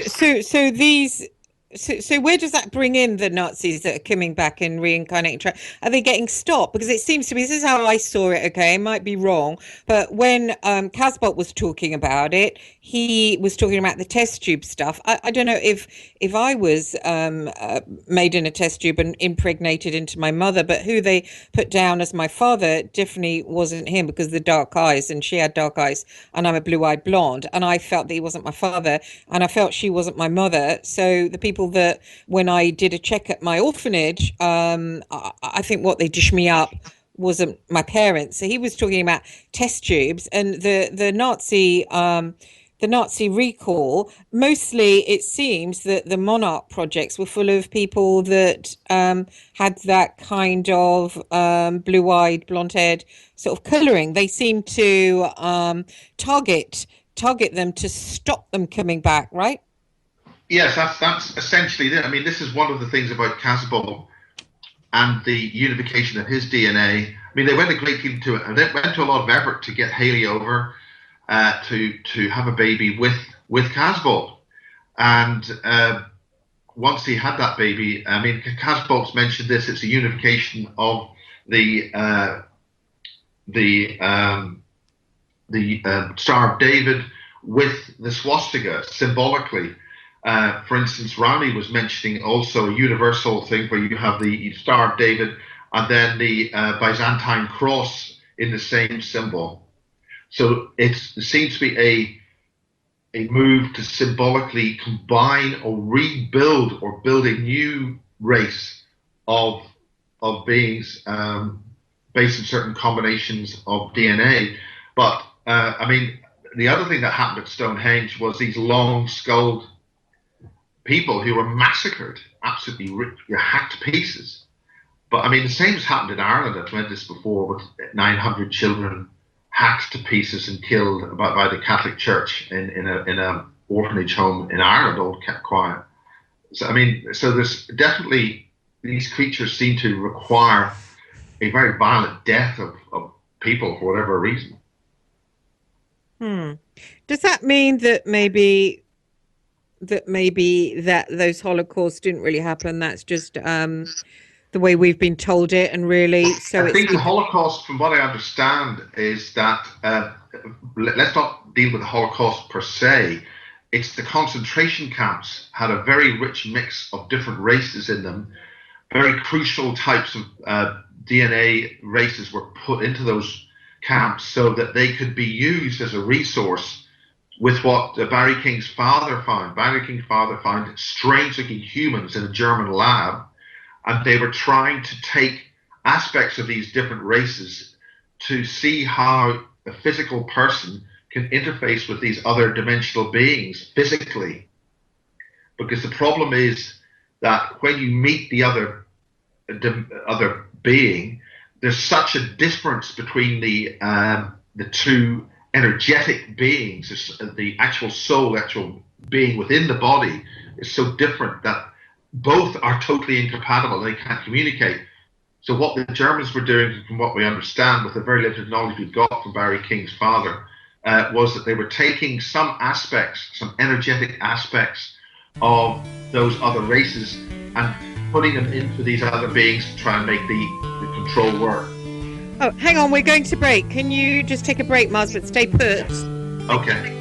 So where does that bring in the Nazis that are coming back and reincarnating? Are they getting stopped? Because it seems to me, this is how I saw it, okay, I might be wrong, but when Casbot was talking about it, he was talking about the test tube stuff. I don't know if I was made in a test tube and impregnated into my mother, but who they put down as my father definitely wasn't him, because of the dark eyes, and she had dark eyes, and I'm a blue-eyed blonde, and I felt that he wasn't my father, and I felt she wasn't my mother. So the people that when I did a check at my orphanage, I think what they dished me up wasn't my parents. So he was talking about test tubes, and the Nazi recall. Mostly, it seems that the Monarch projects were full of people that had that kind of blue-eyed, blonde-haired sort of colouring. They seem to target them to stop them coming back, right? Yes, that's essentially it. I mean, this is one of the things about Casbah and the unification of his DNA mean, they went a great deal to it, and they went to a lot of effort to get Haley over to have a baby with Casbolt. And once he had that baby, I mean, Casbolt's mentioned this. It's a unification of the Star of David with the swastika symbolically. For instance, Rowley was mentioning also a universal thing where you have the Star of David and then the Byzantine cross in the same symbol. So it seems to be a move to symbolically combine or rebuild or build a new race of beings based on certain combinations of DNA. But I mean, the other thing that happened at Stonehenge was these long-skulled people who were massacred, absolutely hacked to pieces. But I mean, the same has happened in Ireland. I've read this before, with 900 children hacked to pieces and killed by the Catholic Church in a orphanage home in Ireland, all kept quiet. So I mean, so there's definitely, these creatures seem to require a very violent death of people for whatever reason. Does that mean that maybe that those Holocausts didn't really happen? That's just the way we've been told it, and really, so I think the Holocaust, from what I understand, is that let's not deal with the Holocaust per se. It's the concentration camps had a very rich mix of different races in them. Very crucial types of DNA races were put into those camps so that they could be used as a resource with what Barry King's father found. Barry King's father found strange-looking humans in a German lab, and they were trying to take aspects of these different races to see how a physical person can interface with these other dimensional beings physically. Because the problem is that when you meet the other being, there's such a difference between the two energetic beings. The actual soul, the actual being within the body is so different that both are totally incompatible. They can't communicate. So what the Germans were doing, from what we understand, with the very limited knowledge we've got from Barry King's father, was that they were taking some aspects, some energetic aspects of those other races and putting them into these other beings to try and make the control work. Oh, hang on, we're going to break. Can you just take a break, Mars, but stay put? Okay.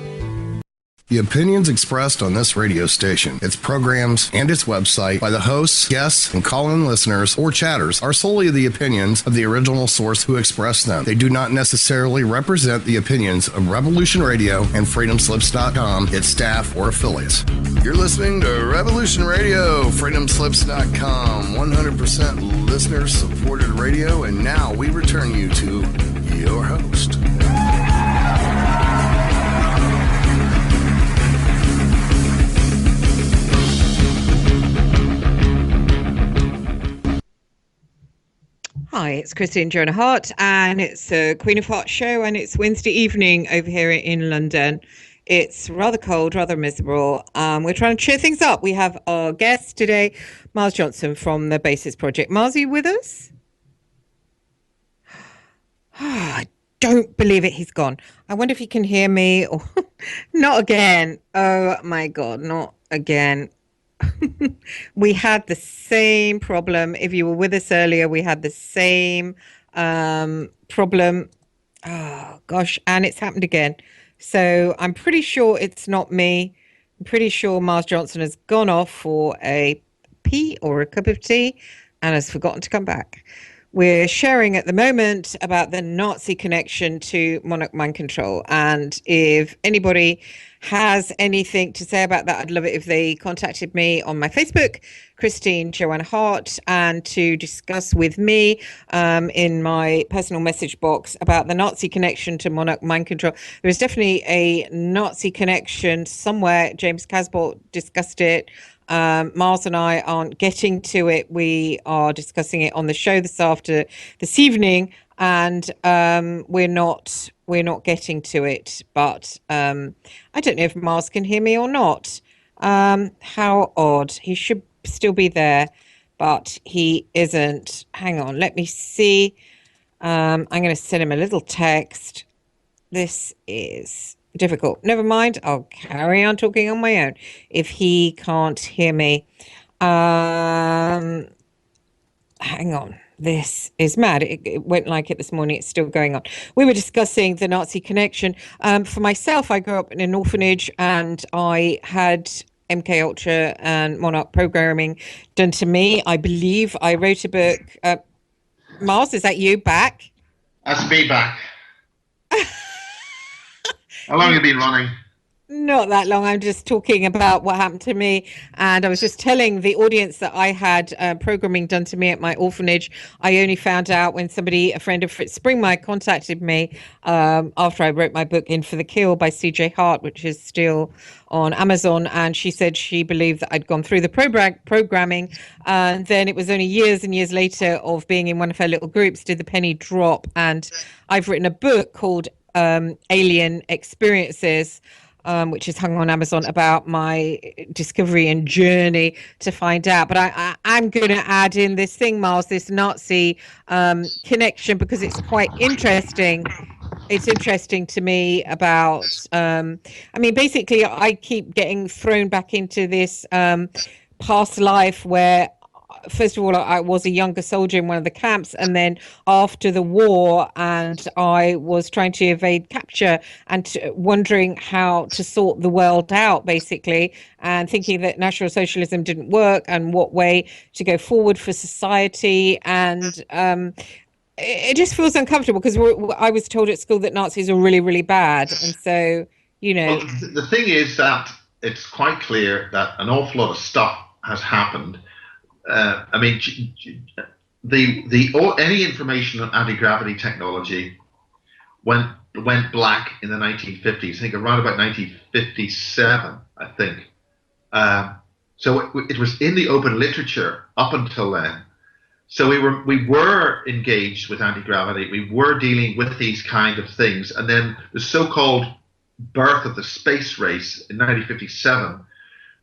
The opinions expressed on this radio station, its programs, and its website by the hosts, guests, and call-in listeners or chatters are solely the opinions of the original source who expressed them. They do not necessarily represent the opinions of Revolution Radio and FreedomSlips.com, its staff, or affiliates. You're listening to Revolution Radio, FreedomSlips.com, 100% listener-supported radio, and now we return you to your host. Hi, it's Christine Joanna Hart, and it's a Queen of Hearts show, and it's Wednesday evening over here in London. It's rather cold, rather miserable. We're trying to cheer things up. We have our guest today, Miles Johnston from the Basis Project. Miles, are you with us? I don't believe it. He's gone. I wonder if he can hear me. Or not again. Oh, my God, not again. We had the same problem. If you were with us earlier, we had the same problem. Oh, gosh. And it's happened again. So I'm pretty sure it's not me. I'm pretty sure Miles Johnston has gone off for a pee or a cup of tea and has forgotten to come back. We're sharing at the moment about the Nazi connection to monarch mind control. And if anybody has anything to say about that, I'd love it if they contacted me on my Facebook, Christine Joanna Hart, and to discuss with me in my personal message box about the Nazi connection to monarch mind control. There is definitely a Nazi connection somewhere. James Casbolt discussed it. Miles and I aren't getting to it. We are discussing it on the show this evening, and we're not getting to it. But I don't know if Miles can hear me or not. How odd. He should still be there, but he isn't. Hang on, let me see. I'm going to send him a little text. This is difficult. Never mind. I'll carry on talking on my own if he can't hear me. Hang on. This is mad. It went like it this morning. It's still going on. We were discussing the Nazi connection. For myself, I grew up in an orphanage and I had MK Ultra and Monarch programming done to me. I believe I wrote a book. Miles, is that you back? That's me back. How long have you been running? Not that long. I'm just talking about what happened to me. And I was just telling the audience that I had programming done to me at my orphanage. I only found out when a friend of Fritz Springmeier, contacted me after I wrote my book In for the Kill by CJ Hart, which is still on Amazon. And she said she believed that I'd gone through the programming. And then it was only years and years later of being in one of her little groups did the penny drop. And I've written a book called Alien Experiences, which is hung on Amazon, about my discovery and journey to find out. But I'm going to add in this thing, Miles, this Nazi connection, because it's quite interesting. It's interesting to me about, basically, I keep getting thrown back into this past life where, first of all, I was a younger soldier in one of the camps, and then after the war, and I was trying to evade capture and wondering how to sort the world out, basically, and thinking that National Socialism didn't work and what way to go forward for society. And it just feels uncomfortable because I was told at school that Nazis are really, really bad. And so, Well, the thing is that it's quite clear that an awful lot of stuff has happened. Any information on anti-gravity technology went black in the 1950s. I think around about 1957. I think. So it was in the open literature up until then. So we were engaged with anti-gravity. We were dealing with these kind of things, and then the so-called birth of the space race in 1957.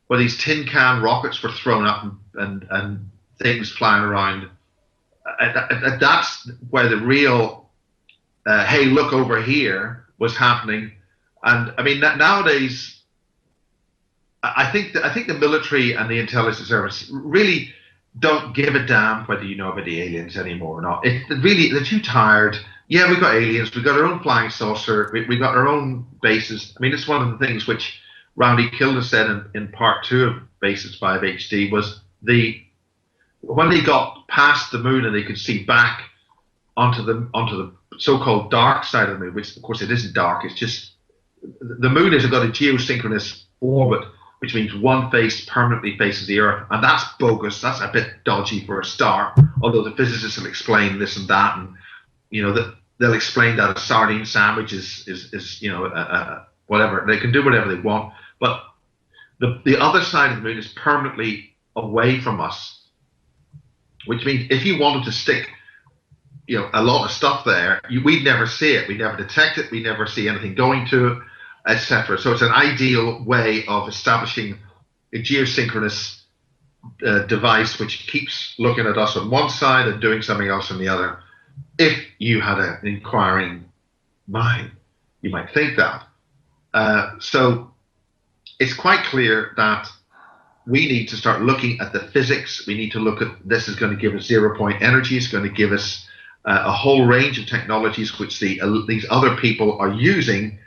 Where these tin can rockets were thrown up and things flying around. That's where the real, hey, look over here was happening. And I mean, nowadays, I think the military and the intelligence service really don't give a damn whether you know about the aliens anymore or not. They're too tired. Yeah, we got aliens. We got our own flying saucer. We got our own bases. I mean, it's one of the things which Roundy Kilda said in part 2 of Basis 5 HD was when they got past the moon and they could see back onto the so-called dark side of the moon, which of course it isn't dark. It's just the moon has got a geosynchronous orbit, which means one face permanently faces the Earth, and that's bogus. That's a bit dodgy for a star. Although the physicists will explain this and that, and they'll explain that a sardine sandwich is whatever. They can do whatever they want. But the other side of the moon is permanently away from us, which means if you wanted to stick, a lot of stuff there, we'd never see it. We'd never detect it. We'd never see anything going to it, etc. So it's an ideal way of establishing a geosynchronous device which keeps looking at us on one side and doing something else on the other. If you had an inquiring mind, you might think that. So it's quite clear that we need to start looking at the physics. We need to look at this is going to give us 0-point energy. It's going to give us a whole range of technologies which these other people are using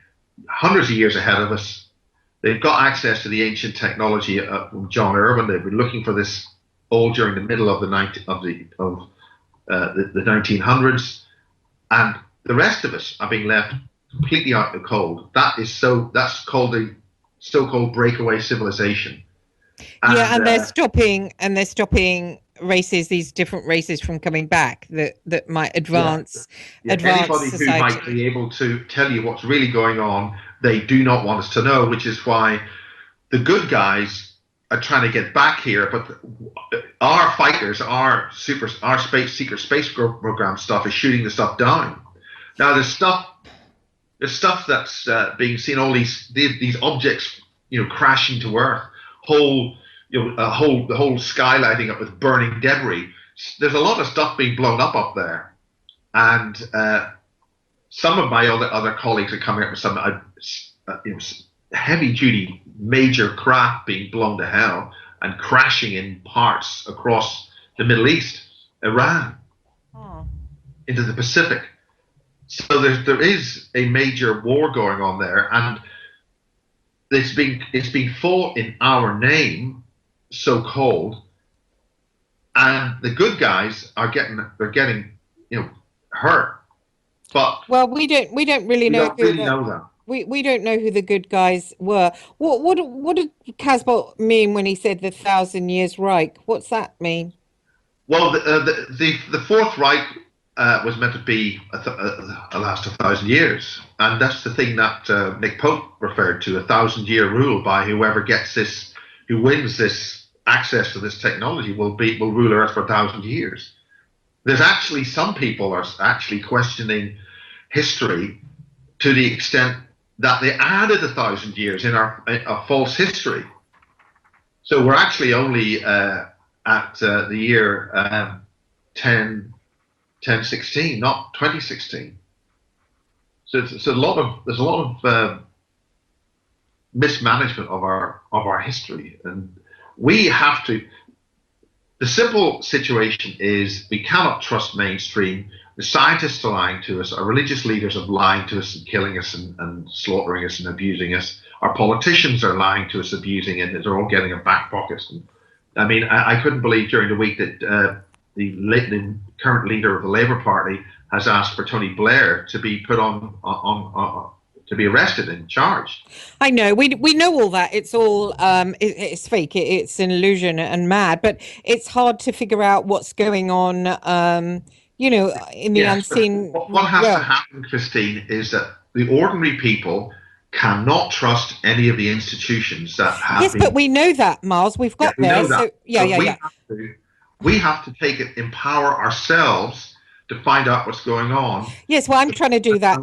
hundreds of years ahead of us. They've got access to the ancient technology from John Irwin. They've been looking for this all during the middle of the 1900s, and the rest of us are being left completely out in the cold. That's called the so-called breakaway civilization. And they're stopping these different races from coming back that might advance anybody society. Who might be able to tell you what's really going on, they do not want us to know, which is why the good guys are trying to get back here, but our fighters, our secret space program stuff is shooting the stuff down. Now there's stuff that's being seen, all these objects, crashing to Earth, the whole sky lighting up with burning debris. There's a lot of stuff being blown up there, and some of my other colleagues are coming up with some heavy-duty major craft being blown to hell and crashing in parts across the Middle East, Iran, into the Pacific. So there is a major war going on there, and it's being fought in our name, so-called, and the good guys are getting hurt. But we don't really know. Know that. We don't know who the good guys were. What did Casbolt mean when he said the 1,000 Years Reich? What's that mean? Well, the Fourth Reich was meant to be last 1,000 years, and that's the thing that Nick Pope referred to: 1,000-year rule by whoever who wins this access to this technology will rule Earth for 1,000 years. There's actually some people are actually questioning history to the extent that they added 1,000 years in our false history. So we're actually only at the year 1016, not 2016. So there's a lot of mismanagement of our history, and we have to. The simple situation is we cannot trust mainstream. The scientists are lying to us. Our religious leaders are lying to us and killing us and slaughtering us and abusing us. Our politicians are lying to us, abusing it. They're all getting a back pocket. I mean, I couldn't believe during the week that the current leader of the Labour Party has asked for Tony Blair to be put on to be arrested and charged. I know we know all that. It's all it's fake. It's an illusion and mad. But it's hard to figure out what's going on. In the unseen. What has to happen, Christine, is that the ordinary people cannot trust any of the institutions that have. Yes, but we know that, Miles. We've got there. So we have to empower ourselves to find out what's going on. Yes, well, I'm trying to do that.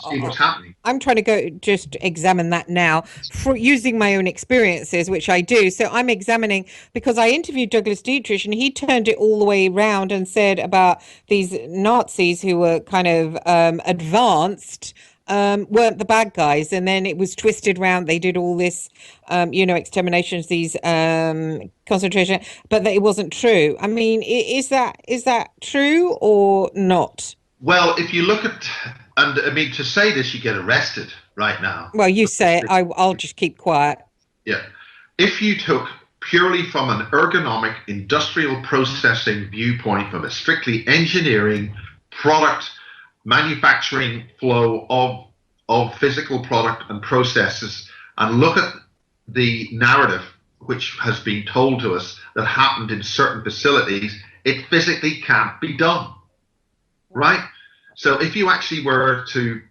See what's happening. I'm trying to go just examine that now for using my own experiences, which I do. So I'm examining because I interviewed Douglas Dietrich and he turned it all the way around and said about these Nazis who were kind of advanced weren't the bad guys, and then it was twisted round. They did all this exterminations, these concentration, but that it wasn't true. I mean, is that true or not? Well, if you look at, and I mean, to say this, you get arrested right now. Well, you say it. I'll just keep quiet. Yeah. If you took purely from an ergonomic industrial processing viewpoint, from a strictly engineering product manufacturing flow of physical product and processes, and look at the narrative which has been told to us that happened in certain facilities, it physically can't be done, right? So if you actually were to,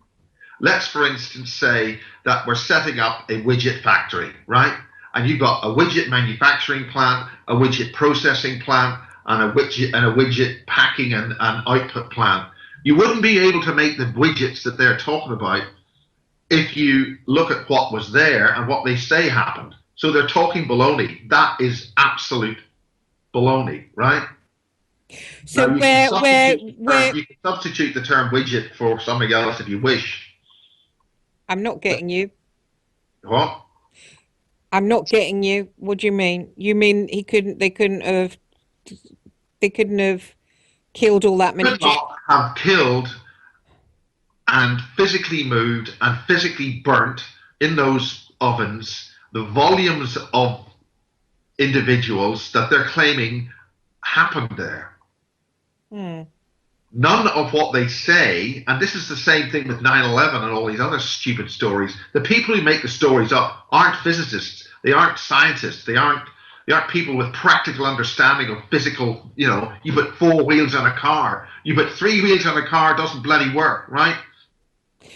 let's for instance say that we're setting up a widget factory, right? And you've got a widget manufacturing plant, a widget processing plant, and a widget packing and output plant. You wouldn't be able to make the widgets that they're talking about if you look at what was there and what they say happened. So they're talking baloney. That is absolute baloney, right? So now, you can substitute the term widget for something else if you wish. I'm not getting you. What? I'm not getting you. What do you mean? You mean they couldn't have killed all that many? Could not have killed and physically moved and physically burnt in those ovens the volumes of individuals that they're claiming happened there. None of what they say, and this is the same thing with 9/11 and all these other stupid stories, the people who make the stories up aren't physicists, they aren't scientists, they aren't people with practical understanding of physical, you put 4 wheels on a car, you put 3 wheels on a car, it doesn't bloody work, right?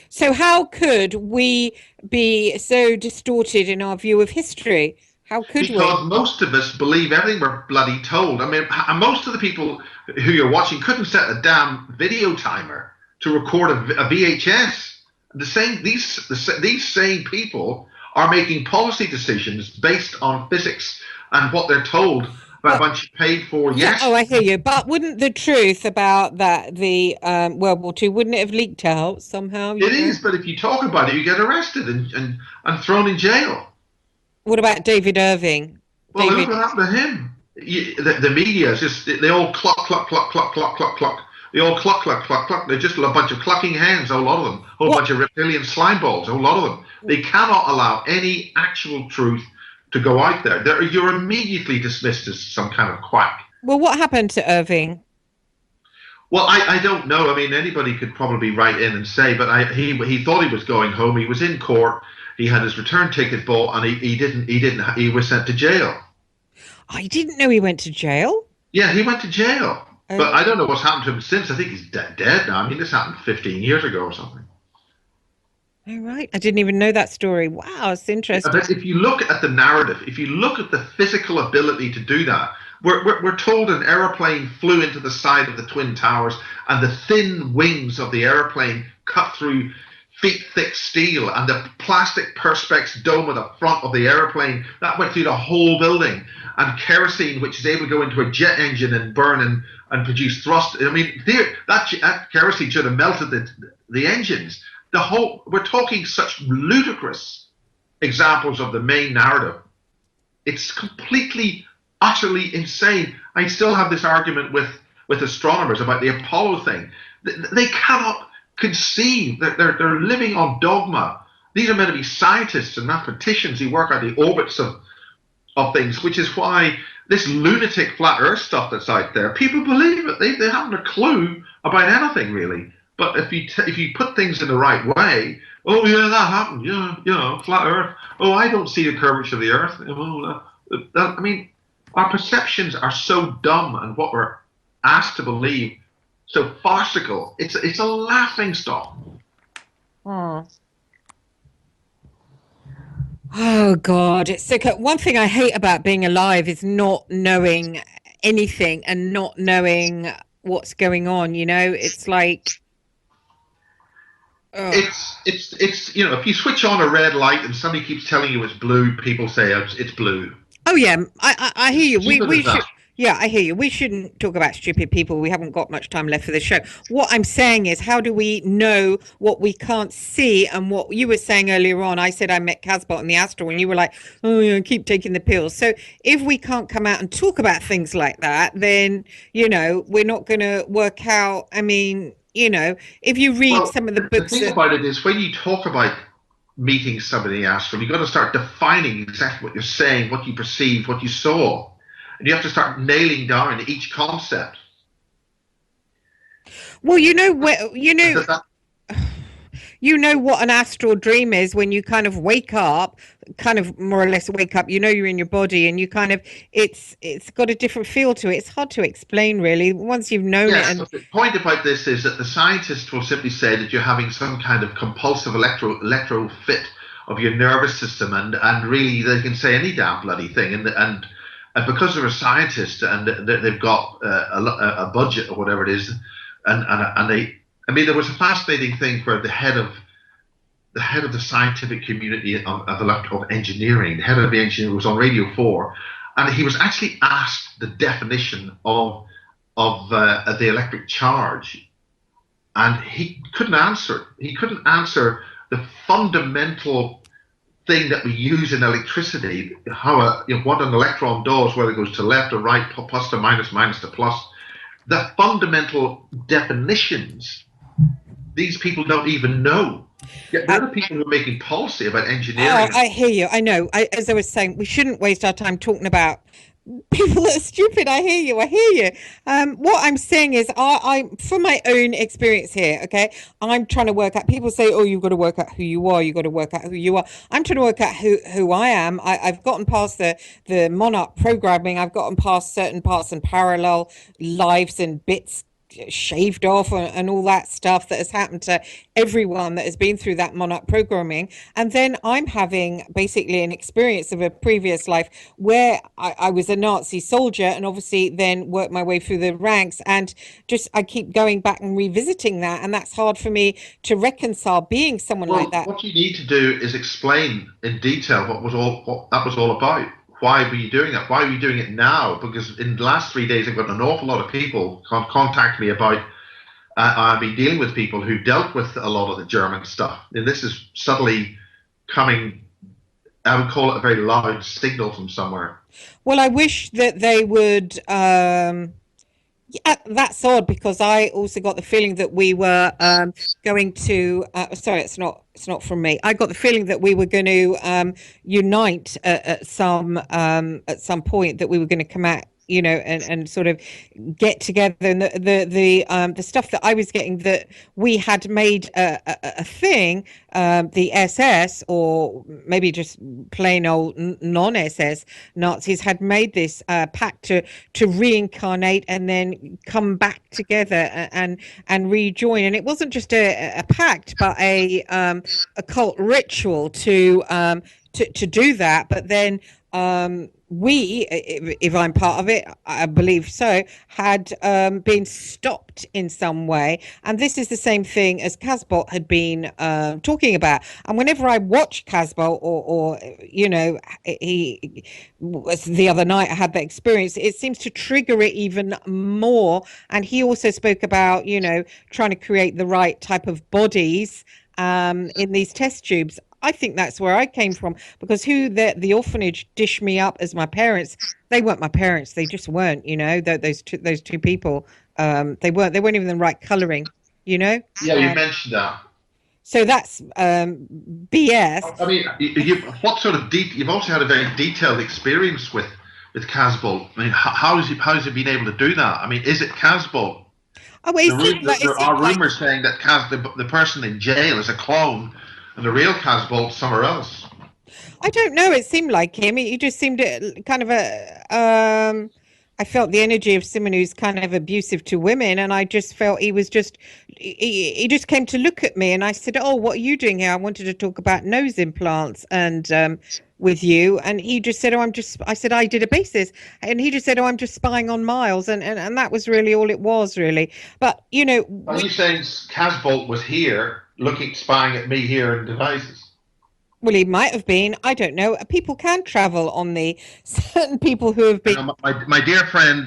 So how could we be so distorted in our view of history? How could we? Because most of us believe everything we're bloody told. I mean, most of the people who you're watching couldn't set a damn video timer to record a VHS. These same people are making policy decisions based on physics and what they're told about a bunch of paid for. Yes. Oh, I hear you. But wouldn't the truth about the World War II, wouldn't it have leaked out somehow? It is, but if you talk about it, you get arrested and thrown in jail. What about David Irving? Well, look what happened to him. The media is just, they all cluck, cluck, cluck, cluck, cluck, cluck, cluck. They all cluck, cluck, cluck, cluck. They're just a bunch of clucking hens, a whole lot of them. A whole bunch of reptilian slime balls, a whole lot of them. They cannot allow any actual truth to go out there. You're immediately dismissed as some kind of quack. Well, what happened to Irving? Well, I don't know. I mean, anybody could probably write in and say, but he thought he was going home. He was in court. He had his return ticket bought, and he didn't. He was sent to jail. I didn't know he went to jail. Yeah, he went to jail. But I don't know what's happened to him since. I think he's dead now. I mean, this happened 15 years ago or something. All right. I didn't even know that story. Wow, it's interesting. But if you look at the narrative, if you look at the physical ability to do that, we're told an aeroplane flew into the side of the Twin Towers and the thin wings of the aeroplane cut through feet-thick steel, and the plastic perspex dome at the front of the aeroplane, that went through the whole building. And kerosene, which is able to go into a jet engine and burn and produce thrust. I mean, that kerosene should have melted the engines. We're talking such ludicrous examples of the main narrative. It's completely, utterly insane. I still have this argument with astronomers about the Apollo thing. They cannot conceive that they're living on dogma. These are meant to be scientists and mathematicians who work out the orbits of things, which is why this lunatic flat Earth stuff that's out there, people believe it. They haven't a clue about anything really. But if you put things in the right way, oh yeah, that happened. Yeah, flat Earth. Oh, I don't see the curvature of the Earth. I mean, our perceptions are so dumb, and what we're asked to believe so farcical. It's a laughing stock. Oh God, it's so one thing I hate about being alive is not knowing anything and not knowing what's going on. You know, it's like it's if you switch on a red light and somebody keeps telling you it's blue, people say it's blue. Oh yeah, I hear you. We should. Yeah, I hear you. We shouldn't talk about stupid people. We haven't got much time left for the show. What I'm saying is, how do we know what we can't see? And what you were saying earlier on, I said I met Casbot in the astral, and you were like, oh, yeah, keep taking the pills. So if we can't come out and talk about things like that, then, we're not going to work out. I mean, if you read some of the books. The thing about it is, when you talk about meeting somebody in the astral, you've got to start defining exactly what you're saying, what you perceive, what you saw. And you have to start nailing down each concept. Well, you know what an astral dream is when you kind of wake up, kind of more or less wake up, you're in your body, and you kind of, it's got a different feel to it. It's hard to explain really once you've known it. And the point about this is that the scientists will simply say that you're having some kind of compulsive electro fit of your nervous system, and really they can say any damn bloody thing, and because they're a scientist and they've got a budget or whatever it is, and they, I mean, there was a fascinating thing where the head of the scientific community of engineering, the head of the engineering, was on Radio 4, and he was actually asked the definition of the electric charge, and he couldn't answer. He couldn't answer the fundamental thing that we use in electricity, how what an electron does, whether it goes to left or right, plus to minus, minus to plus. The fundamental definitions, these people don't even know. Yet there are people who are making policy about engineering. I hear you. I know. As I was saying, we shouldn't waste our time talking about people that are stupid. I hear you. What I'm saying is, I from my own experience here, okay, I'm trying to work out, people say, oh, you've got to work out who you are, you've got to work out who you are. I'm trying to work out who I am. I've gotten past the Monarch programming. I've gotten past certain parts and parallel lives and bits shaved off and all that stuff that has happened to everyone that has been through that Monarch programming. And then I'm having basically an experience of a previous life where I was a Nazi soldier, and obviously then worked my way through the ranks, and just I keep going back and revisiting that, and that's hard for me to reconcile being someone like that. What you need to do is explain in detail what that was all about. why were you doing that? Why are you doing it now? Because in the last 3 days, I've got an awful lot of people contact me about. I've been dealing with people who dealt with a lot of the German stuff, and this is suddenly coming. I would call it a very loud signal from somewhere. Well, I wish that they would. Yeah, that's odd because I also got the feeling that we were going to. Sorry, it's not. It's not from me. I got the feeling that we were going to unite at some point. That we were going to come out, and sort of get together. And the stuff that I was getting, that we had made a thing, the SS, or maybe just plain old non-SS Nazis, had made this pact to reincarnate and then come back together and rejoin. And it wasn't just a pact, but a cult ritual to do that. But then we, if I'm part of it, I believe so, had been stopped in some way. And this is the same thing as Casbolt had been talking about. And whenever I watch Casbolt, or he was the other night, I had that experience, it seems to trigger it even more. And he also spoke about, trying to create the right type of bodies in these test tubes. I think that's where I came from, because the orphanage dished me up as my parents. They weren't my parents. They just weren't, those two people. They weren't even the right colouring, Yeah, you mentioned that. So that's BS. I mean, what sort of you've also had a very detailed experience with Casbolt. I mean, how has he been able to do that? I mean, is it Casbolt? Oh, well, there are rumours saying that the person in jail is a clone, and the real Casbolt somewhere else. I don't know. It seemed like him. He just seemed kind of I felt the energy of someone who's kind of abusive to women, and I just felt he was just. He just came to look at me, and I said, "Oh, what are you doing here?" I wanted to talk about nose implants and with you, and he just said, "Oh, I'm just." I said, "I did a basis," and he just said, "Oh, I'm just spying on Miles," and that was really all it was, really. But are you saying Casbolt was here? Spying at me here in devices? Well, he might have been. I don't know. People can travel on the certain people who have been. My dear friend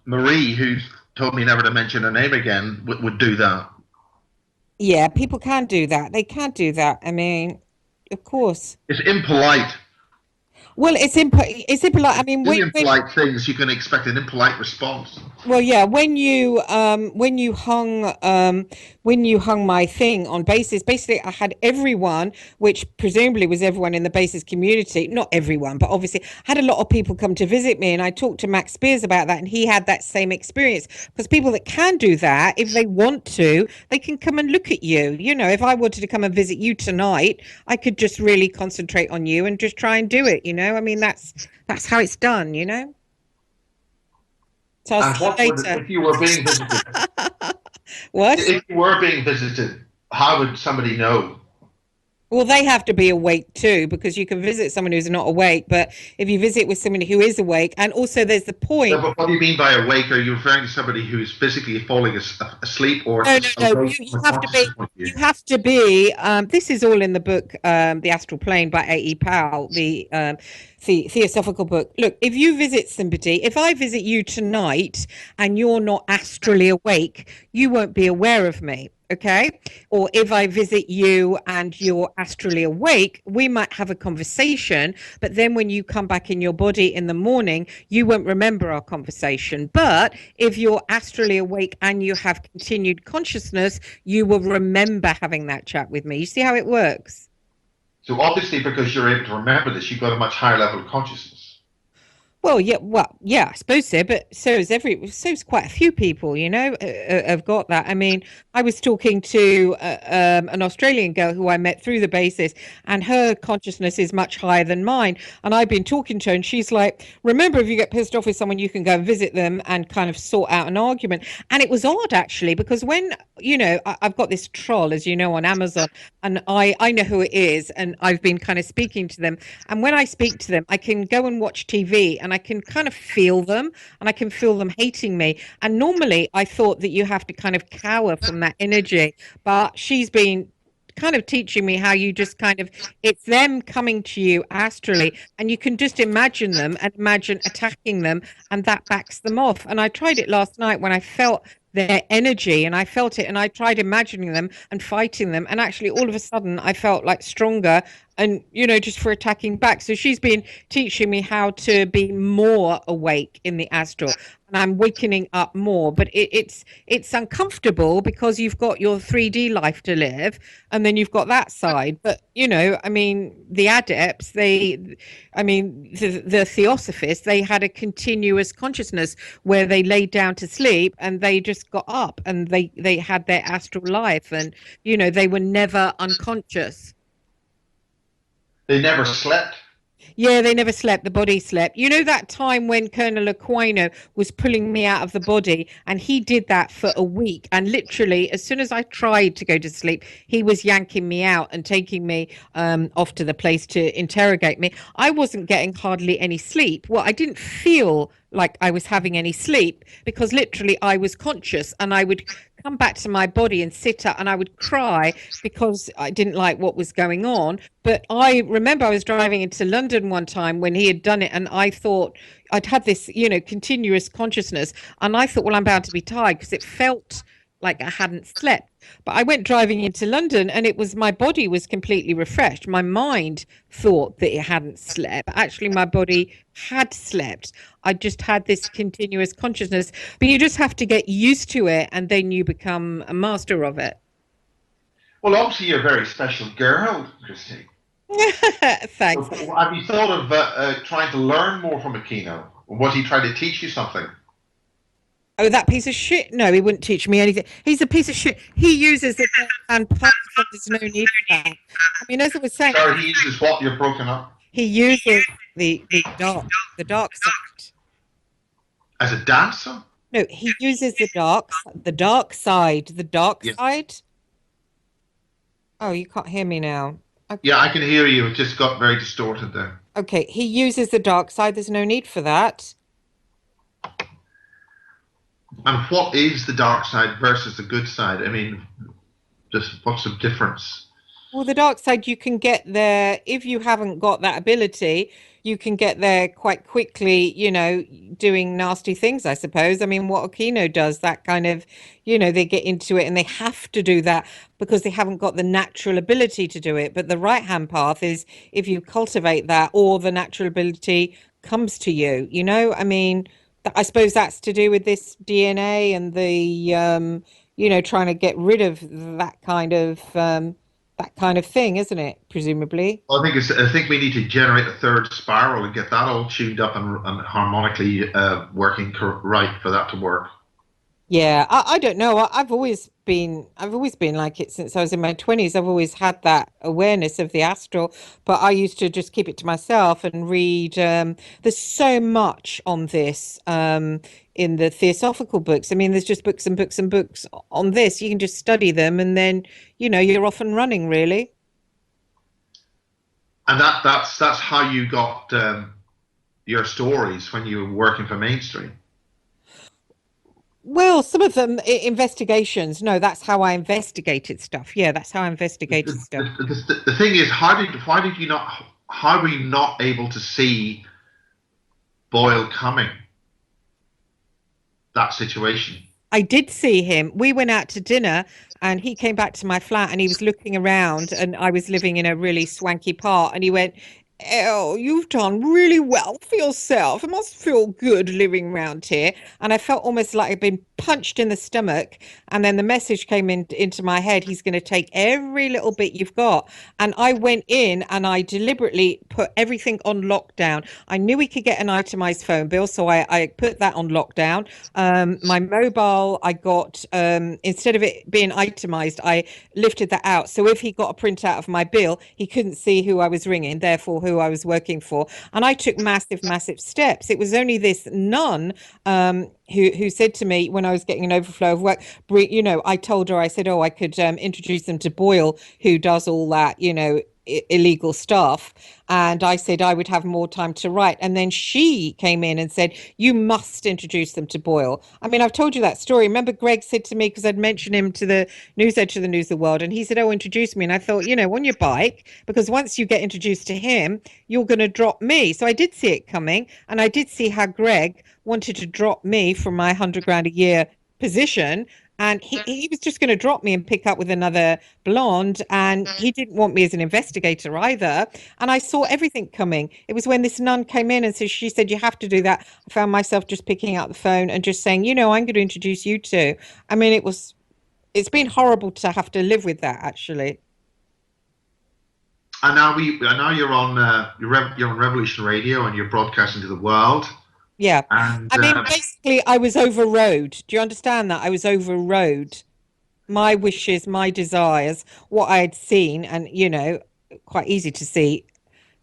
Marie, who told me never to mention her name again, would do that. Yeah, people can do that. They can do that. I mean, of course. It's impolite. Well, it's impolite. I mean, impolite things, you can expect an impolite response. Well, yeah. When you hung my thing on basis, basically, I had everyone, which presumably was everyone in the basis community. Not everyone, but obviously, had a lot of people come to visit me, and I talked to Max Spears about that, and he had that same experience. Because people that can do that, if they want to, they can come and look at you. If I wanted to come and visit you tonight, I could just really concentrate on you and just try and do it. I mean, that's how it's done. So if you were being visited? What? If you were being visited, how would somebody know? Well, they have to be awake too, because you can visit someone who's not awake. But if you visit with somebody who is awake, and also there's the point. No, but what do you mean by awake? Are you referring to somebody who's physically falling asleep, or no? You have to be. You have to be. This is all in the book, The Astral Plane by A.E. Powell, the theosophical book. Look, if you visit somebody, if I visit you tonight and you're not astrally awake, you won't be aware of me. Okay. Or if I visit you and you're astrally awake, we might have a conversation, but then when you come back in your body in the morning, you won't remember our conversation. But if you're astrally awake and you have continued consciousness, you will remember having that chat with me. You see how it works? So obviously, because you're able to remember this, you've got a much higher level of consciousness. Well, yeah, I suppose so, but so's quite a few people, have got that. I mean, I was talking to an Australian girl who I met through the basis, and her consciousness is much higher than mine. And I've been talking to her, and she's like, remember, if you get pissed off with someone, you can go and visit them and kind of sort out an argument. And it was odd, actually, because when, I've got this troll, as you know, on Amazon, and I know who it is, and I've been kind of speaking to them. And when I speak to them, I can go and watch TV, and I can kind of feel them, and I can feel them hating me. And normally I thought that you have to kind of cower from that energy, but she's been kind of teaching me how you just kind of, it's them coming to you astrally, and you can just imagine them and imagine attacking them, and that backs them off. And I tried it last night when I felt their energy and I felt it, and I tried imagining them and fighting them, and actually all of a sudden I felt like stronger, and just for attacking back. So she's been teaching me how to be more awake in the astral, and I'm wakening up more. But it's uncomfortable because you've got your 3D life to live, and then you've got that side. But I mean, the adepts, the theosophists, they had a continuous consciousness where they laid down to sleep and they just got up and they had their astral life, and they were never unconscious. They never slept. Yeah, they never slept. The body slept. That time when Colonel Aquino was pulling me out of the body, and he did that for a week. And literally, as soon as I tried to go to sleep, he was yanking me out and taking me off to the place to interrogate me. I wasn't getting hardly any sleep. Well, I didn't feel like I was having any sleep because literally I was conscious, and I would come back to my body and sit up, and I would cry because I didn't like what was going on. But I remember I was driving into London one time when he had done it, and I thought I'd had this, continuous consciousness, and I thought, well, I'm bound to be tired because it felt like I hadn't slept. But I went driving into London, and my body was completely refreshed. My mind thought that it hadn't slept, but actually my body had slept. I just had this continuous consciousness, but you just have to get used to it, and then you become a master of it. Well, obviously you're a very special girl, Christine. Thanks. So, have you thought of trying to learn more from Aquino? Was he trying to teach you something? Oh, that piece of shit. No, he wouldn't teach me anything. He's a piece of shit. He uses the and parts of there's no need for that. I mean, as I was saying, Sorry, he uses what? You're broken up. He uses the dark side. As a dancer? No, he uses the dark side. Oh, you can't hear me now. Okay. Yeah, I can hear you. It just got very distorted there. Okay, he uses the dark side. There's no need for that. And what is the dark side versus the good side? I mean, just what's the difference? Well, the dark side, you can get there if you haven't got that ability. You can get there quite quickly, doing nasty things, I suppose. I mean, what Aquino does, that kind of, they get into it and they have to do that because they haven't got the natural ability to do it. But the right-hand path is if you cultivate that, or the natural ability comes to you, I mean, I suppose that's to do with this DNA and the, trying to get rid of that kind of thing, isn't it? Presumably. Well, I think we need to generate a third spiral and get that all tuned up and harmonically working right for that to work. Yeah, I don't know. I've always been like it since I was in my 20s. I've always had that awareness of the astral, but I used to just keep it to myself and read. There's so much on this in the theosophical books. I mean, there's just books and books and books on this. You can just study them, and then you're off and running, really. And that's how you got your stories when you were working for mainstream. Well, some of them investigations. No, that's how I investigated stuff. Yeah, that's how I investigated stuff. The thing is, how were you not able to see Boyle coming? That situation. I did see him. We went out to dinner, and he came back to my flat, and he was looking around, and I was living in a really swanky part, and he went, "Oh, you've done really well for yourself. It must feel good living around here." And I felt almost like I'd been punched in the stomach. And then the message came into my head, he's going to take every little bit you've got. And I went in and I deliberately put everything on lockdown. I knew we could get an itemized phone bill, so I put that on lockdown. My mobile, I got, instead of it being itemized, I lifted that out. So if he got a printout of my bill, he couldn't see who I was ringing, therefore who I was working for. And I took massive steps. It was only this nun who said to me when I was getting an overflow of work, I told her, I said, I could introduce them to Boyle, who does all that, illegal stuff. And I said I would have more time to write. And then she came in and said, you must introduce them to Boyle. I mean, I've told you that story. Remember, Greg said to me, because I'd mentioned him to the news editor of the News of the World, and he said, oh, introduce me. And I thought, on your bike, because once you get introduced to him, you're going to drop me. So I did see it coming. And I did see how Greg wanted to drop me from my 100 grand a year position. And he was just going to drop me and pick up with another blonde. And he didn't want me as an investigator either. And I saw everything coming. It was when this nun came in and she said, you have to do that. I found myself just picking up the phone and just saying, I'm going to introduce you to. I mean, it's been horrible to have to live with that, actually. And now you're on you're on Revolution Radio and you're broadcasting to the world. Yeah. And, I mean, basically, I was overrode. Do you understand that? I was overrode. My wishes, my desires, what I had seen, and, quite easy to see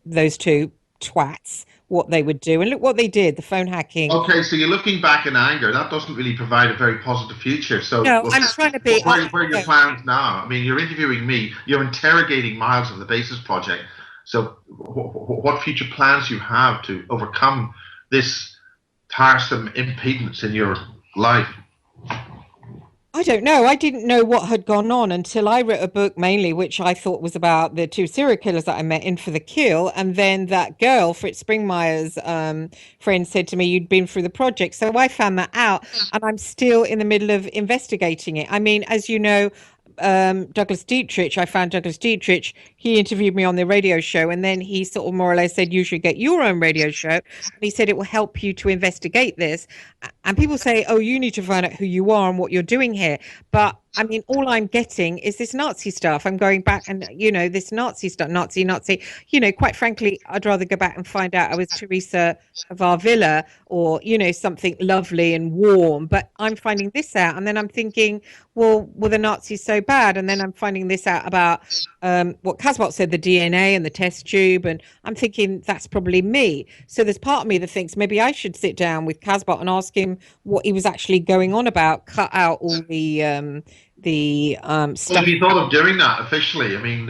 those two twats, what they would do. And look what they did, the phone hacking. Okay, so you're looking back in anger. That doesn't really provide a very positive future. So no, I'm trying to be... Where are your plans now? I mean, you're interviewing me. You're interrogating Miles of the Basis Project. So what future plans do you have to overcome this tiresome impedance in your life? I don't know. I didn't know what had gone on until I wrote a book mainly, which I thought was about the two serial killers that I met in For the Kill. And then that girl, Fritz Springmeier's friend, said to me, you'd been through the project. So I found that out, and I'm still in the middle of investigating it. I mean, as you know, Douglas Dietrich, I found Douglas Dietrich, he interviewed me on the radio show, and then he sort of more or less said, you should get your own radio show. And he said, it will help you to investigate this. And people say, oh, you need to find out who you are and what you're doing here. But I mean, all I'm getting is this Nazi stuff. I'm going back and, this Nazi stuff, Nazi. Quite frankly, I'd rather go back and find out I was Teresa of Avila or, something lovely and warm. But I'm finding this out. And then I'm thinking, well, were the Nazis so bad? And then I'm finding this out about what Casbolt said, the DNA and the test tube. And I'm thinking that's probably me. So there's part of me that thinks maybe I should sit down with Casbolt and ask him what he was actually going on about, cut out all the stuff. Well, have you thought of doing that officially? I mean,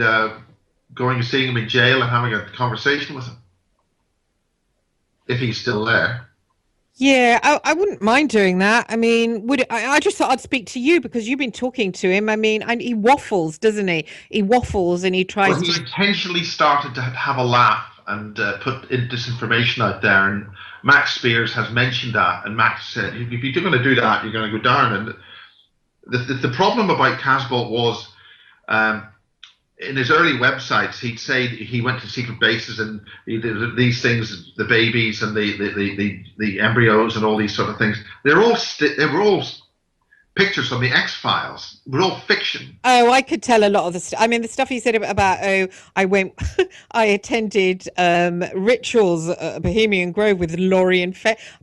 going and seeing him in jail and having a conversation with him, if he's still there? Yeah, I wouldn't mind doing that. I mean, I just thought I'd speak to you because you've been talking to him. I mean, he waffles, doesn't he? He waffles and he tries well, he intentionally started to have a laugh and put disinformation out there. And Max Spears has mentioned that. And Max said, if you're going to do that, you're going to go down. And the problem about Casbolt was in his early websites, he'd say he went to secret bases and he did these things, the babies and the embryos and all these sort of things. They were all pictures from the X-Files. They were all fiction. Oh, I could tell a lot of the stuff. I mean, the stuff he said about, I attended rituals at Bohemian Grove with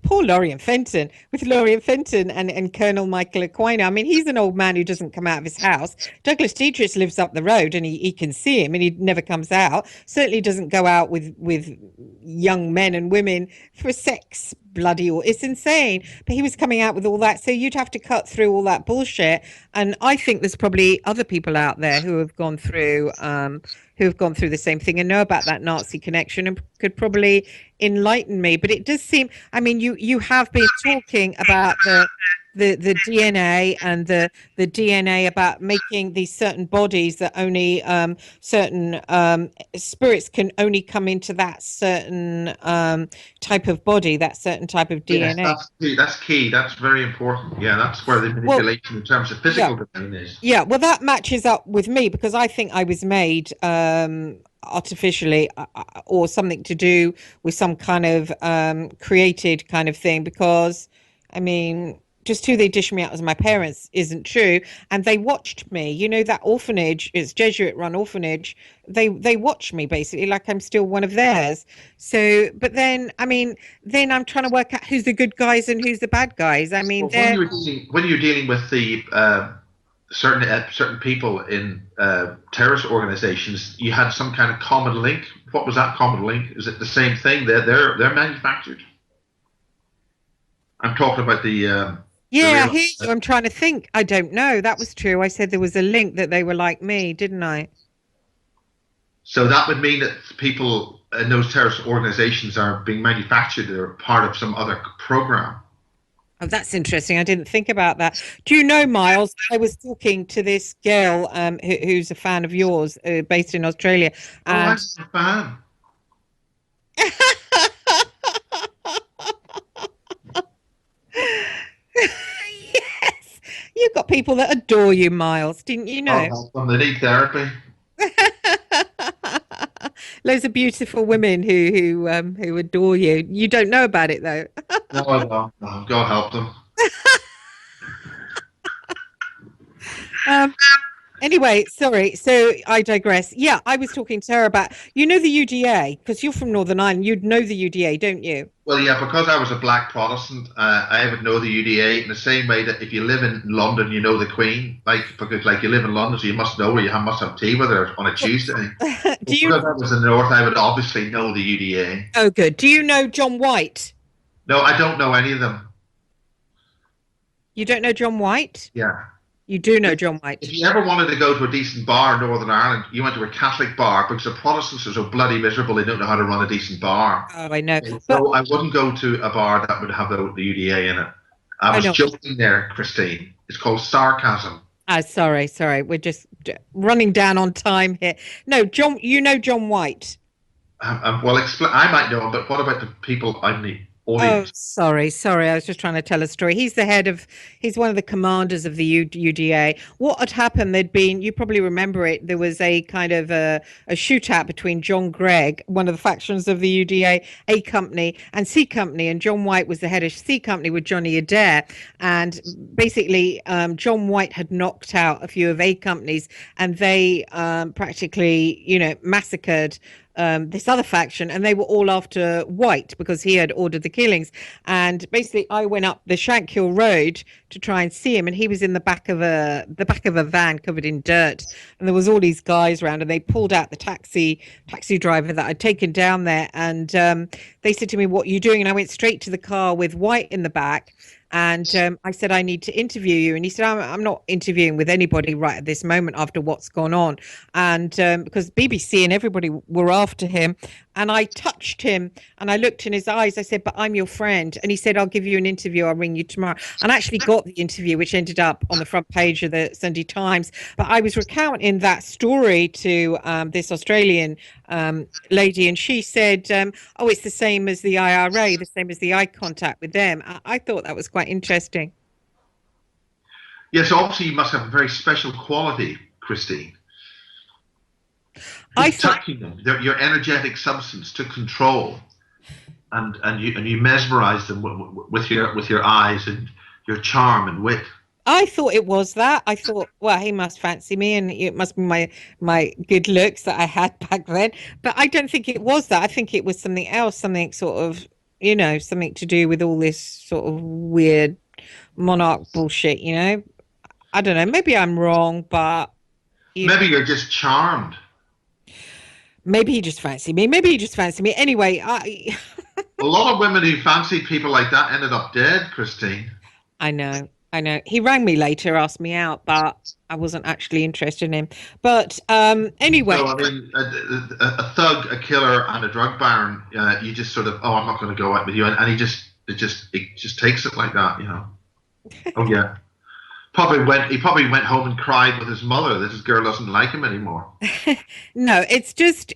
poor Laurie and Fenton, and Colonel Michael Aquino. I mean, he's an old man who doesn't come out of his house. Douglas Dietrich lives up the road and he can see him and he never comes out. Certainly doesn't go out with young men and women for sex. It's insane. But he was coming out with all that. So you'd have to cut through all that bullshit. And I think there's probably other people out there who have gone through the same thing and know about that Nazi connection and could probably enlighten me. But it does seem, I mean, you have been talking about the DNA and the DNA about making these certain bodies that only certain spirits can only come into that certain type of body, that certain type of DNA. Yes, that's key. That's very important. Yeah, that's where the manipulation in terms of physical domain is. Yeah, well, that matches up with me because I think I was made artificially or something to do with some kind of created kind of thing because, I mean, just who they dish me out as my parents isn't true. And they watched me, that orphanage, it's Jesuit run orphanage. They watch me basically like I'm still one of theirs. So, but then, I mean, then I'm trying to work out who's the good guys and who's the bad guys. I mean, when you're dealing with the certain people in terrorist organizations, you had some kind of common link. What was that common link? Is it the same thing? They're manufactured. I'm talking about the. Yeah, I'm trying to think. I don't know. That was true. I said there was a link that they were like me, didn't I? So that would mean that people in those terrorist organizations are being manufactured or part of some other program. Oh, that's interesting. I didn't think about that. Do you know, Miles? I was talking to this girl who's a fan of yours, based in Australia, Oh, I'm and a fan. yes, you've got people that adore you, Miles. Didn't you God know? help them. They need therapy. Loads of beautiful women who adore you. You don't know about it though. No, I don't. No, God help them. Um, Anyway, sorry. So I digress. Yeah, I was talking to her about, the UDA, because you're from Northern Ireland. You'd know the UDA, don't you? Well, yeah, because I was a black Protestant, I would know the UDA in the same way that if you live in London, you know the Queen. Because you live in London, so you must know her. Must have tea with her on a Tuesday. Do you? Because I was in the North, I would obviously know the UDA. Oh, good. Do you know John White? No, I don't know any of them. You don't know John White? Yeah. You do know John White. If you ever wanted to go to a decent bar in Northern Ireland, you went to a Catholic bar because the Protestants are so bloody miserable they don't know how to run a decent bar. Oh, I know. So But I wouldn't go to a bar that would have the UDA in it. I was know. joking there, Christine. It's called sarcasm. Sorry. We're just running down on time here. No, John. You know John White. Well, I might know him, but what about the people in the Oh, audience? sorry. I was just trying to tell a story. He's one of the commanders of the UDA. What had happened, you probably remember it, there was a kind of a shootout between John Gregg, one of the factions of the UDA, A Company and C Company, and John White was the head of C Company with Johnny Adair. And basically, John White had knocked out a few of A Companies, and they practically, massacred this other faction, and they were all after White because he had ordered the killings. And basically, I went up the Shankill Road to try and see him, and he was in the back of a van covered in dirt, and there was all these guys around, and they pulled out the taxi driver that I'd taken down there, and they said to me, "What are you doing?" And I went straight to the car with White in the back. And I said, "I need to interview you." And he said, I'm not interviewing with anybody right at this moment after what's gone on. And because BBC and everybody were after him. And I touched him and I looked in his eyes. I said, "But I'm your friend." And he said, "I'll give you an interview. I'll ring you tomorrow." And I actually got the interview, which ended up on the front page of the Sunday Times. But I was recounting that story to this Australian lady, and she said, "Oh, it's the same as the IRA, the same as the eye contact with them." I thought that was quite interesting. Yes, obviously you must have a very special quality, Christine. Touching them, your energetic substance to control, and you mesmerize them with your eyes and your charm and wit. I thought it was that. I thought, well, he must fancy me, and it must be my good looks that I had back then. But I don't think it was that. I think it was something else, something sort of, something to do with all this sort of weird monarch bullshit. I don't know. Maybe I'm wrong, but maybe you're just charmed. Maybe he just fancied me. Anyway, a lot of women who fancied people like that ended up dead, Christine. I know. He rang me later, asked me out, but I wasn't actually interested in him. But anyway. So, I mean, a thug, a killer, and a drug baron, you just sort of, I'm not going to go out with you. And he just takes it like that, Oh, yeah. He probably went home and cried with his mother that his girl doesn't like him anymore. No, it's just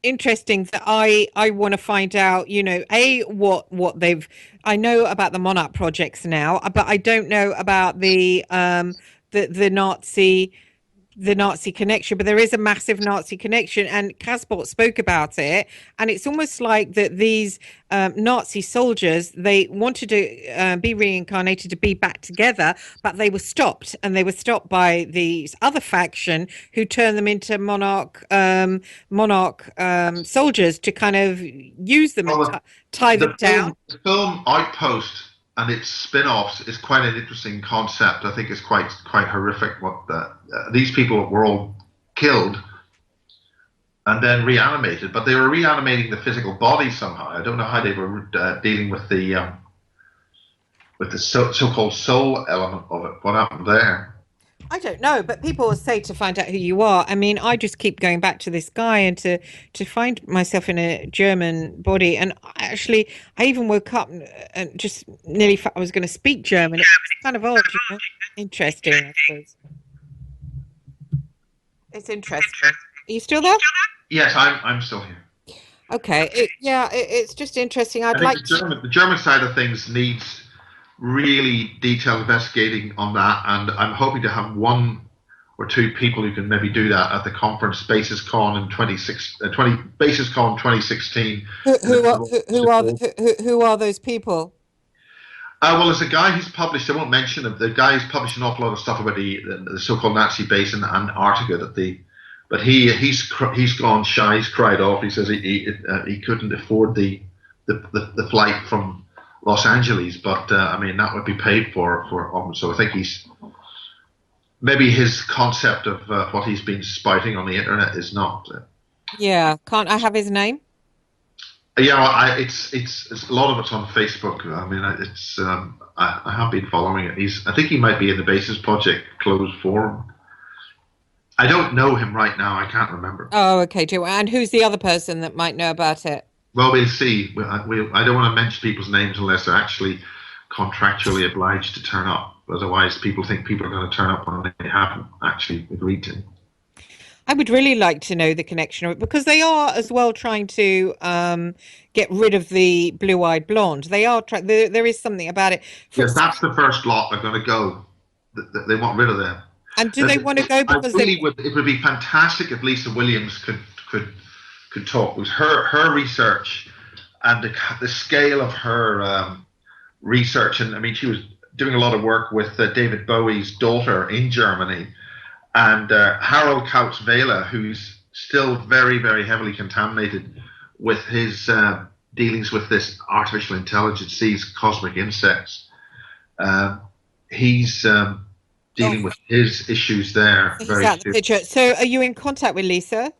interesting that I want to find out, what they've. I know about the Monarch projects now, but I don't know about the Nazi connection. But there is a massive Nazi connection, and Casport spoke about it. And it's almost like that these Nazi soldiers, they wanted to be reincarnated to be back together, but they were stopped, and they were stopped by the other faction who turned them into monarch soldiers to kind of use them and tie them down. The film Outpost and its spin-offs is quite an interesting concept. I think it's quite horrific what these people were all killed and then reanimated, but they were reanimating the physical body somehow. I don't know how they were dealing with the so-called soul element of it. What happened there? I don't know, but people will say to find out who you are. I mean, I just keep going back to this guy and to find myself in a German body. And I even woke up and just nearly I was going to speak German. It's kind of odd, you know? Interesting, I suppose. It's interesting. Are you still there? Yes, I'm still here. Okay. It's just interesting. I I'd think like to. The German side of things needs really detailed investigating on that, and I'm hoping to have one or two people who can maybe do that at the conference BasisCon in 2016. Who are those people? Well, there's a guy who's published. I won't mention him. The guy who's published an awful lot of stuff about the so-called Nazi base in Antarctica. But he's gone shy. He's cried off. He says he couldn't afford the flight from Los Angeles. But I mean, that would be paid for. So I think maybe his concept of what he's been spouting on the internet is not. Yeah. Can't I have his name? Yeah, it's a lot of it's on Facebook. I mean, I have been following it. I think he might be in the Basis Project closed forum. I don't know him right now. I can't remember. Oh, okay, Joe. And who's the other person that might know about it? Well, we'll see. I don't want to mention people's names unless they're actually contractually obliged to turn up. Otherwise, people think people are going to turn up when they haven't actually agreed to. I would really like to know the connection of it because they are as well trying to get rid of the blue-eyed blonde. They are trying. There is something about it. Yes, that's the first lot they're going to go. They want rid of them. And do they want to go because it would be fantastic if Lisa Williams could talk. It was her research and the scale of her research, and I mean she was doing a lot of work with David Bowie's daughter in Germany, and Harold Kautz-Vela, who's still very, very heavily contaminated with his dealings with this artificial intelligence, these cosmic insects. He's dealing with his issues there. Very the picture. So are you in contact with Lisa?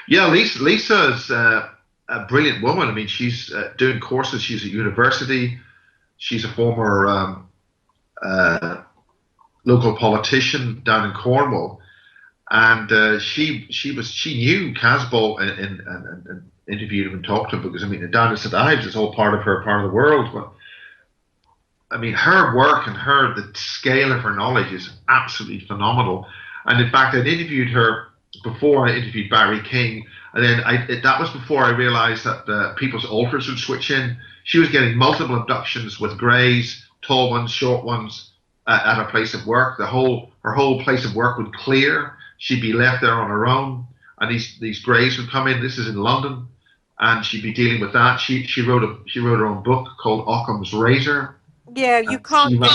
Yeah, Lisa's a brilliant woman. I mean, she's doing courses. She's at university. She's a former local politician down in Cornwall, and she knew Casbolt and interviewed him and talked to him because I mean, down in St Ives is all part of the world. But I mean, her work and the scale of her knowledge is absolutely phenomenal. And in fact, I'd interviewed her before I interviewed Barry King, and then that was before I realised that people's alters would switch in. She was getting multiple abductions with greys, tall ones, short ones, at her place of work. Her whole place of work would clear. She'd be left there on her own, and these greys would come in. This is in London, and she'd be dealing with that. She wrote her own book called Occam's Razor. Yeah, you can't. I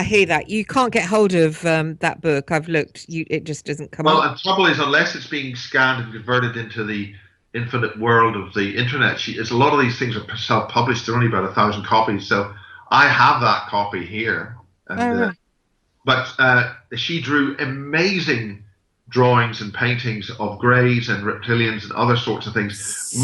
hear that you can't get hold of that book. I've looked. It just doesn't come up. Well, the trouble is, unless it's being scanned and converted into the infinite world of the internet, a lot of these things are self-published. They're only about 1,000 copies. So I have that copy here. And, but she drew amazing drawings and paintings of greys and reptilians and other sorts of things.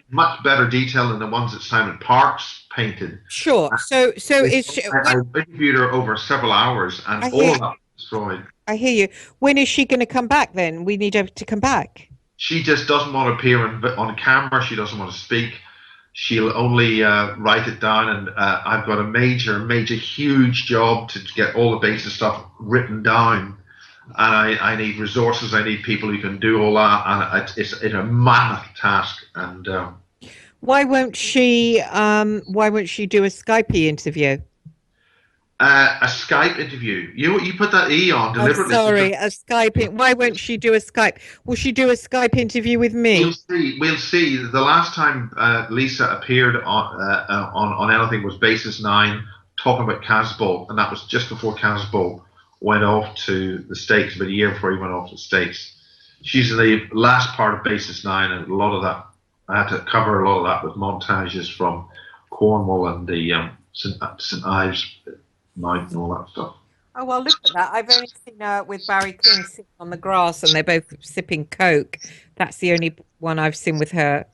Much better detail than the ones that Simon Parkes painted. Sure. So is she? I interviewed her over several hours, and all of that was destroyed. I hear you. When is she going to come back? Then we need her to come back. She just doesn't want to appear on camera. She doesn't want to speak. She'll only write it down, and I've got a major, huge job to get all the basic stuff written down. And I need resources. I need people who can do all that, and it's a mammoth task. And why won't she do a Skype interview? A Skype interview. You put that E on deliberately. Oh, sorry, a Skype. Why won't she do a Skype? Will she do a Skype interview with me? We'll see. The last time Lisa appeared on anything was Basis 9 talking about Casbolt, and that was just before Casbolt went off to the States, about a year before he went off to the States. She's in the last part of Basis 9, and a lot of that, I had to cover a lot of that with montages from Cornwall and the St Ives Mountain and all that stuff. Oh, well, look at that. I've only seen her with Barry King sitting on the grass, and they're both sipping Coke. That's the only one I've seen with her.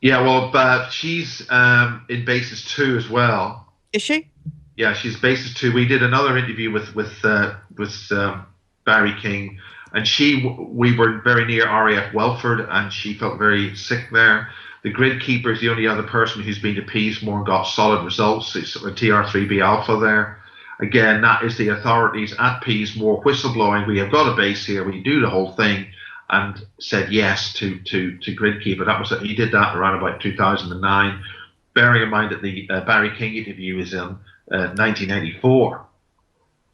Yeah, well, but she's in Basis 2 as well. Is she? Yeah, she's basis 2. We did another interview with Barry King, and we were very near RAF Welford, and she felt very sick there. The Grid Keeper is the only other person who's been to Peasmore and got solid results. It's a TR3B Alpha there. Again, that is the authorities at Peasmore whistleblowing. We have got a base here. We do the whole thing, and said yes to Grid Keeper. He did that around about 2009. Bearing in mind that the Barry King interview is in 1994.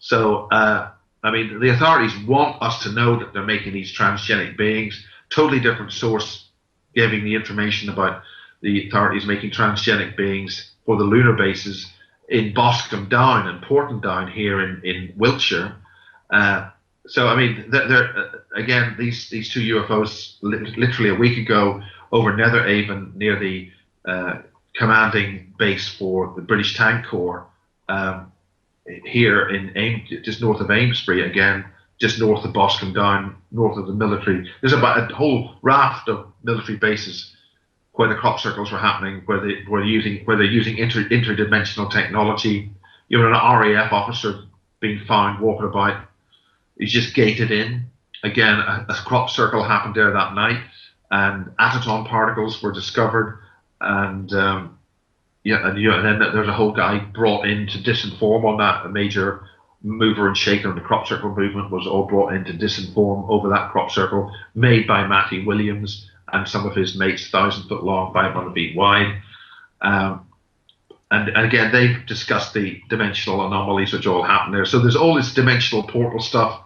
So, I mean, the authorities want us to know that they're making these transgenic beings. Totally different source giving the information about the authorities making transgenic beings for the lunar bases in Boscombe Down and Portendown here in Wiltshire. So, I mean, again, these two UFOs literally a week ago over Netheravon near the commanding base for the British Tank Corps here in just north of Amesbury, again, just north of Boscombe Down, north of the military. There's about a whole raft of military bases where the crop circles were happening, where they're using interdimensional technology. You know, an RAF officer being found walking about. He's just gated in. Again, a crop circle happened there that night, and Ataton particles were discovered, and then there's a whole guy brought in to disinform on that. A major mover and shaker of the crop circle movement was all brought in to disinform over that crop circle, made by Matthew Williams and some of his mates, 1,000 foot long, 500 feet wide. And again, they've discussed the dimensional anomalies which all happen there. So there's all this dimensional portal stuff,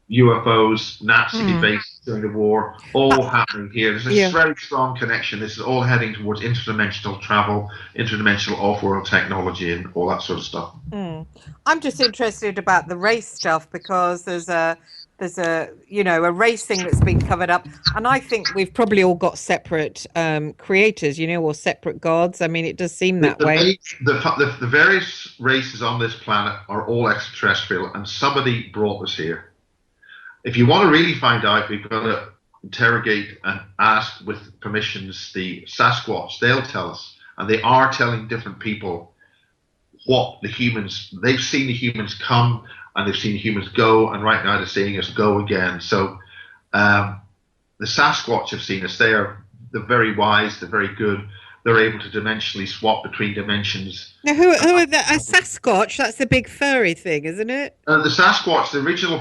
UFOs, Nazi bases during the war, all happening here. There's a very strong connection. This is all heading towards interdimensional travel, interdimensional off-world technology, and all that sort of stuff. I'm just interested about the race stuff because there's a race thing that's been covered up, and I think we've probably all got separate creators, or separate gods. I mean, it does seem that way. The various races on this planet are all extraterrestrial, and somebody brought us here. If you want to really find out, we've got to interrogate and ask with permissions the Sasquatch. They'll tell us, and they are telling different people what they've seen the humans come, and they've seen humans go, and right now they're seeing us go again. So the Sasquatch have seen us. They're very wise, they're very good. They're able to dimensionally swap between dimensions. Now, who are the Sasquatch? That's the big furry thing, isn't it? The Sasquatch, the original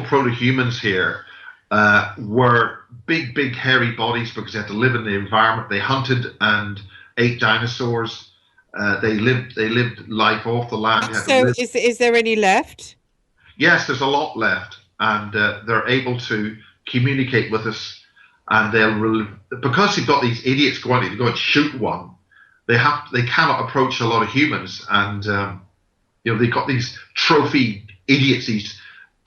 proto-humans here were big, hairy bodies because they had to live in the environment. They hunted and ate dinosaurs. They lived life off the land. So is there any left? Yes, there's a lot left, and they're able to communicate with us, and because you've got these idiots going to go and shoot one, they cannot approach a lot of humans, and they've got these trophy idiots, these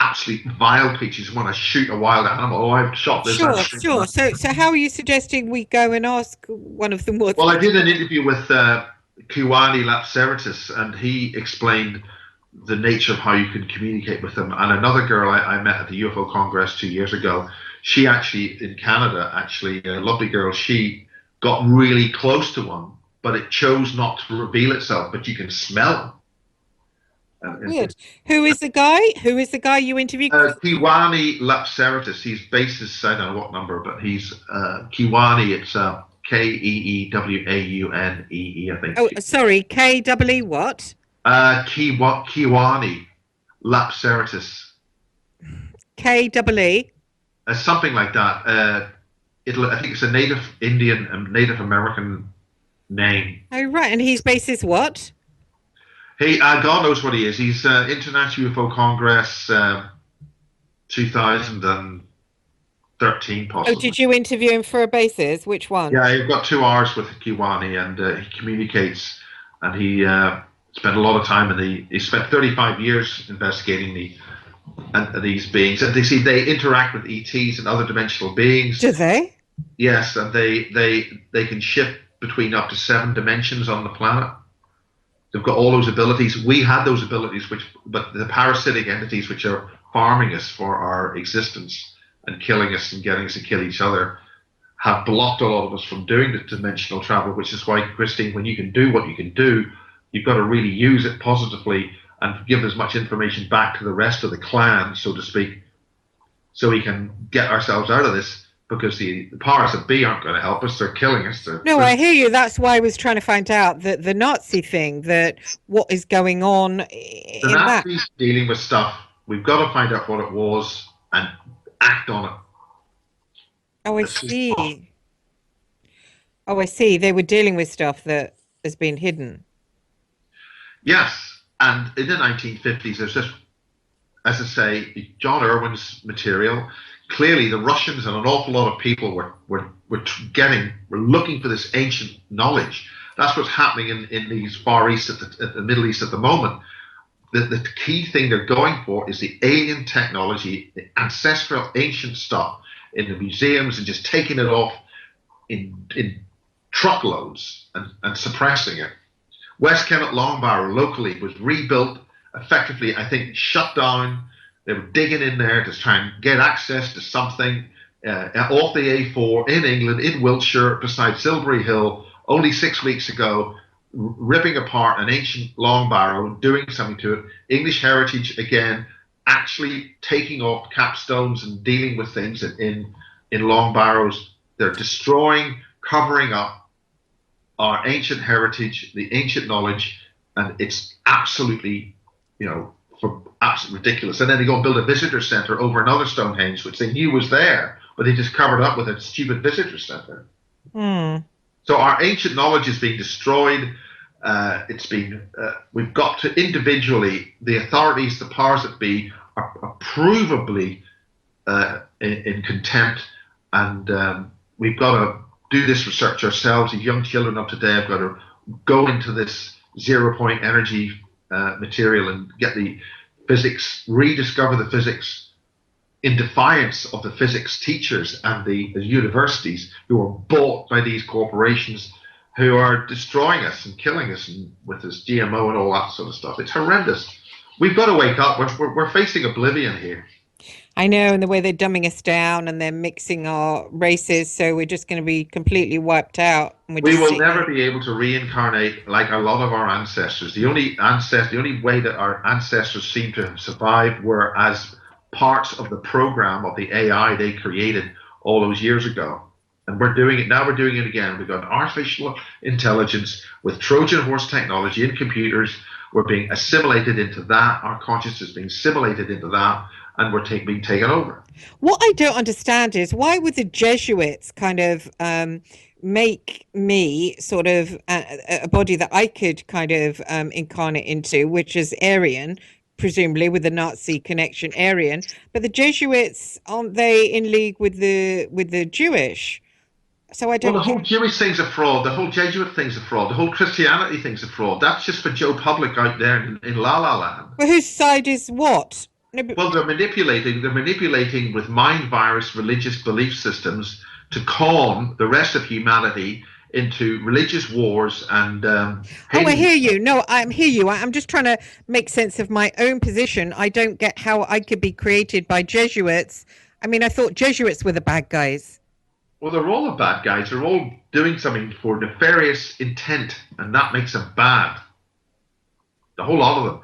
absolute vile creatures who want to shoot a wild animal. Oh, I've shot this. Sure. So how are you suggesting we go and ask one of them what? Well, I did an interview with Kiwani Lapseritis, and he explained the nature of how you can communicate with them. And another girl I met at the UFO Congress 2 years ago, she actually, in Canada, a lovely girl, she got really close to one, but it chose not to reveal itself, but you can smell them. Weird. Who is the guy you interviewed? Kiwani Lapseritis. He's basis, I don't know what number, but he's Kiwani. It's Keewaune, I think. Oh, sorry, K-E-E what? Kiwani Lapseritis. K-E-E? Something like that. I think it's a Native Indian and Native American name. Oh, right. And he's basis what? Hey, God knows what he is. He's International UFO Congress 2013, possibly. Oh, did you interview him for a basis? Which one? Yeah, I've got 2 hours with Kiwani, and he communicates, and he spent a lot of time he spent 35 years investigating these beings, and they interact with ETs and other dimensional beings. Do they? Yes, and they can shift between up to 7 dimensions on the planet. They've got all those abilities. We had those abilities, but the parasitic entities which are farming us for our existence and killing us and getting us to kill each other have blocked a lot of us from doing the dimensional travel, which is why, Christine, when you can do what you can do, you've got to really use it positively and give as much information back to the rest of the clan, so to speak, so we can get ourselves out of this, because the powers that be aren't going to help us. They're killing us. No, I hear you. That's why I was trying to find out that the Nazi thing, that what is going on The in that. Nazis dealing with stuff. We've got to find out what it was and act on it. Oh, I see. Oh, I see. They were dealing with stuff that has been hidden. Yes, and in the 1950s, there's just, as I say, John Irwin's material. Clearly, the Russians and an awful lot of people were looking for this ancient knowledge. That's what's happening in these Far East, at the Middle East at the moment. The key thing they're going for is the alien technology, the ancestral ancient stuff in the museums, and just taking it off in truckloads and suppressing it. West Kennet Long Barrow locally was rebuilt, effectively, I think, shut down. They were digging in there to try and get access to something off the A4 in England, in Wiltshire, beside Silbury Hill, only 6 weeks ago, ripping apart an ancient long barrow and doing something to it. English heritage, again, actually taking off capstones and dealing with things in long barrows. They're destroying, covering up our ancient heritage, the ancient knowledge, and it's absolutely, absolutely ridiculous. And then they go and build a visitor centre over another Stonehenge, which they knew was there, but they just covered up with a stupid visitor centre. So our ancient knowledge is being destroyed. We've got to individually, the authorities, the powers that be, are provably in contempt, and we've got to do this research ourselves. These young children of today have got to go into this 0-point energy material and get the physics, rediscover the physics, in defiance of the physics teachers and the universities who are bought by these corporations who are destroying us and killing us, and with this GMO and all that sort of stuff. It's horrendous. We've got to wake up. We're facing oblivion here. I know, and the way they're dumbing us down and they're mixing our races, so we're just going to be completely wiped out. And we will never be able to reincarnate like a lot of our ancestors. The only way that our ancestors seem to have survived were as parts of the program of the AI they created all those years ago. And we're doing it now. We're doing it again. We've got artificial intelligence with Trojan horse technology and computers. We're being assimilated into that. Our consciousness is being assimilated into that, and we're being taken over. What I don't understand is, why would the Jesuits kind of make me sort of a body that I could kind of incarnate into, which is Aryan, presumably with the Nazi connection, Aryan, but the Jesuits, aren't they in league with the Jewish? So I don't. Well, the whole Jewish thing's a fraud. The whole Jesuit thing's a fraud. The whole Christianity thing's a fraud. That's just for Joe Public out there in La La Land. Well, whose side is what? No, well, they're manipulating with mind virus religious belief systems to con the rest of humanity into religious wars and I hear you. No, I hear you. I'm just trying to make sense of my own position. I don't get how I could be created by Jesuits. I mean, I thought Jesuits were the bad guys. Well, they're all the bad guys. They're all doing something for nefarious intent, and that makes them bad. The whole lot of them.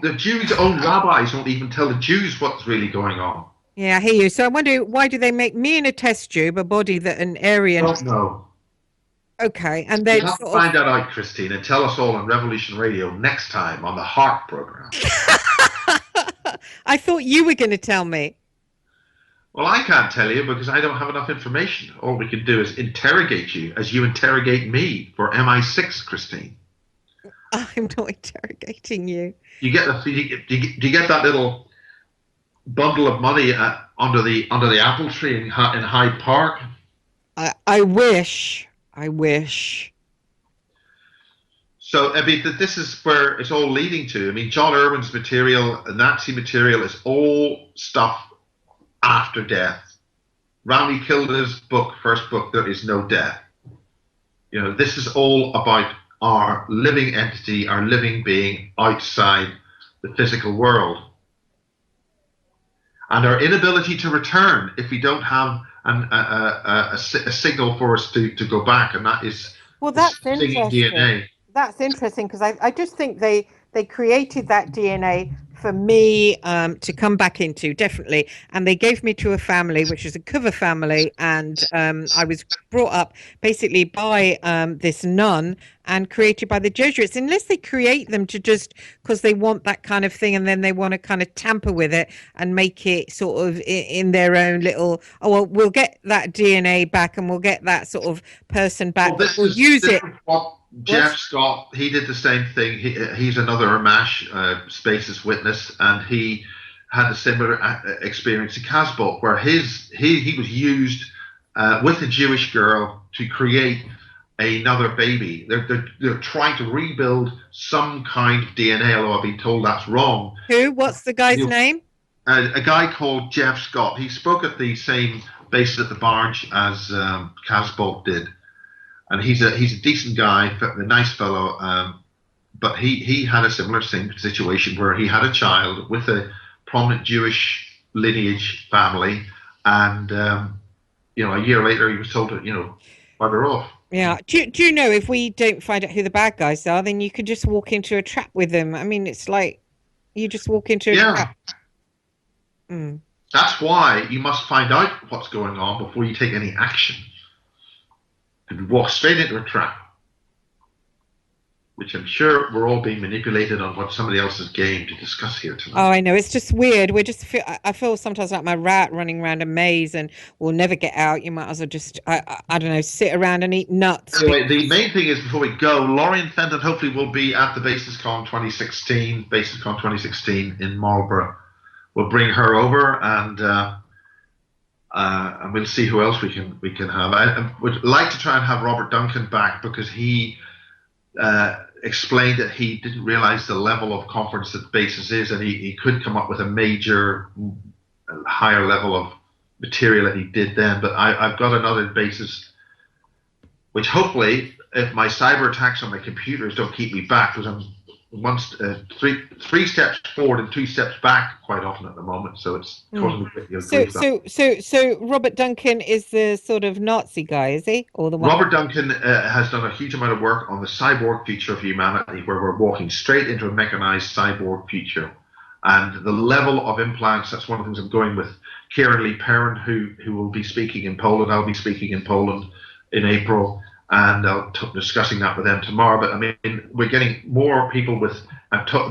The Jews' own rabbis won't even tell the Jews what's really going on. Yeah, I hear you. So I wonder, why do they make me in a test tube, a body that an Aryan? I don't know. Okay, and then you have to find that out, Christine, and tell us all on Revolution Radio next time on the Heart program. I thought you were going to tell me. Well, I can't tell you because I don't have enough information. All we can do is interrogate you as you interrogate me for MI6, Christine. I'm not interrogating you. Do you get that little bundle of money under the apple tree in Hyde Park? I wish. I wish. So, I mean, this is where it's all leading to. I mean, John Irwin's material, Nazi material, is all stuff after death. Rami Kilda's first book, There Is No Death. You know, this is all about our living entity, our living being outside the physical world. And our inability to return if we don't have a signal for us to go back, and that is well, that's interesting. DNA. That's interesting because I just think they created that DNA for me to come back into, definitely, and they gave me to a family which is a cover family, and I was brought up basically by this nun and created by the Jesuits. Unless they create them to just because they want that kind of thing, and then they want to kind of tamper with it and make it sort of in their own little, oh well, we'll get that DNA back and we'll get that sort of person back, Well, we'll use it. Jeff Scott, he did the same thing. He's another Amash Spaces witness, and he had a similar experience in Casbolt, where he was used with a Jewish girl to create another baby. They're trying to rebuild some kind of DNA, although I've been told that's wrong. Who? What's the guy's name? A guy called Jeff Scott. He spoke at the same bases at the barge as Casbolt did. And he's a decent guy, a nice fellow, but he had a similar situation where he had a child with a prominent Jewish lineage family, and a year later he was told to bugger off. Yeah. Do you know, if we don't find out who the bad guys are, then you could just walk into a trap with them? I mean, it's like you just walk into a trap. Mm. That's why you must find out what's going on before you take any action. And walk straight into a trap, which I'm sure we're all being manipulated on what somebody else's game to discuss here tonight. Oh, I know. It's just weird. I feel sometimes like my rat running around a maze and we'll never get out. You might as well just, I don't know, sit around and eat nuts. Anyway, the main thing is, before we go, Lorien Fenton hopefully will be at the BasisCon 2016 in Marlborough. We'll bring her over, and we'll see who else we can have. I would like to try and have Robert Duncan back, because he explained that he didn't realize the level of conference that Basis is, and he could come up with a major, higher level of material that he did then. But I've got another Basis, which hopefully, if my cyber attacks on my computers don't keep me back, because I'm three steps forward and 2 steps back quite often at the moment, so it's causing me a bit of So Robert Duncan is the sort of Nazi guy, is he? Or the one? Robert Duncan has done a huge amount of work on the cyborg future of humanity, where we're walking straight into a mechanized cyborg future, and the level of implants. That's one of the things I'm going with Kieran Lee Perrin, who will be speaking in Poland. I'll be speaking in Poland in April, and I'll discussing that with them tomorrow. But I mean, we're getting more people with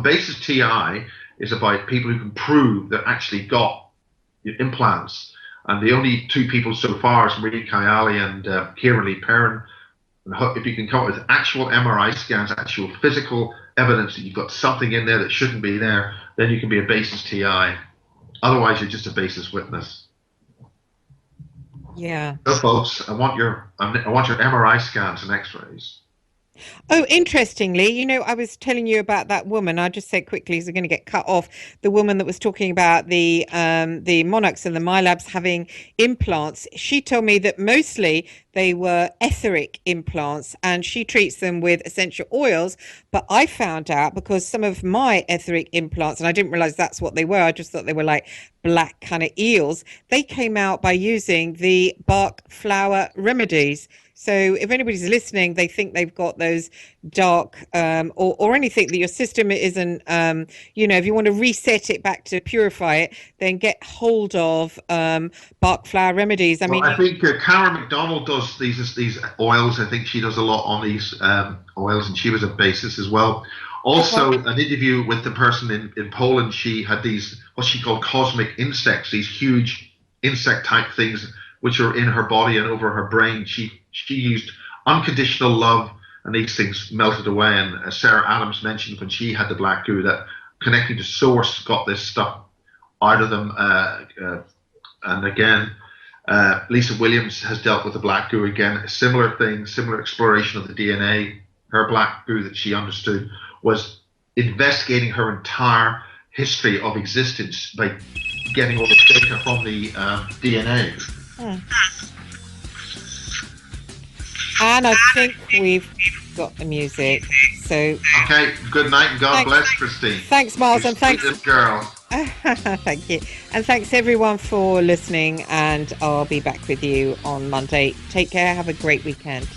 Basis TI is about people who can prove they've actually got implants, and the only 2 people so far is Marie Kayali and Kieran Lee Perrin. And if you can come up with actual MRI scans, actual physical evidence that you've got something in there that shouldn't be there, then you can be a Basis TI. Otherwise, you're just a Basis witness. Yeah. So, folks, I want your MRI scans and X-rays. Oh, interestingly, I was telling you about that woman. I'll just say quickly, because we're going to get cut off. The woman that was talking about the monarchs and the MyLabs having implants. She told me that mostly they were etheric implants, and she treats them with essential oils. But I found out, because some of my etheric implants, and I didn't realize that's what they were. I just thought they were like black kind of eels. They came out by using the Bach flower remedies. So if anybody's listening, they think they've got those dark or anything that your system isn't, if you want to reset it back to purify it, then get hold of Bach flower remedies. I think Karen McDonald does these oils. I think she does a lot on these oils, and she was a Basis as well. Also, an interview with the person in Poland, she had these, what she called cosmic insects, these huge insect type things which are in her body and over her brain. She used unconditional love, and these things melted away. And Sarah Adams mentioned when she had the black goo that connecting to source got this stuff out of them. And again, Lisa Williams has dealt with the black goo again. A similar thing, similar exploration of the DNA. Her black goo that she understood was investigating her entire history of existence by getting all the data from the DNA. And I think we've got the music. So okay, good night and God bless, Christine. Thanks, Miles, and thanks, girl. Thank you, and thanks everyone for listening. And I'll be back with you on Monday. Take care. Have a great weekend.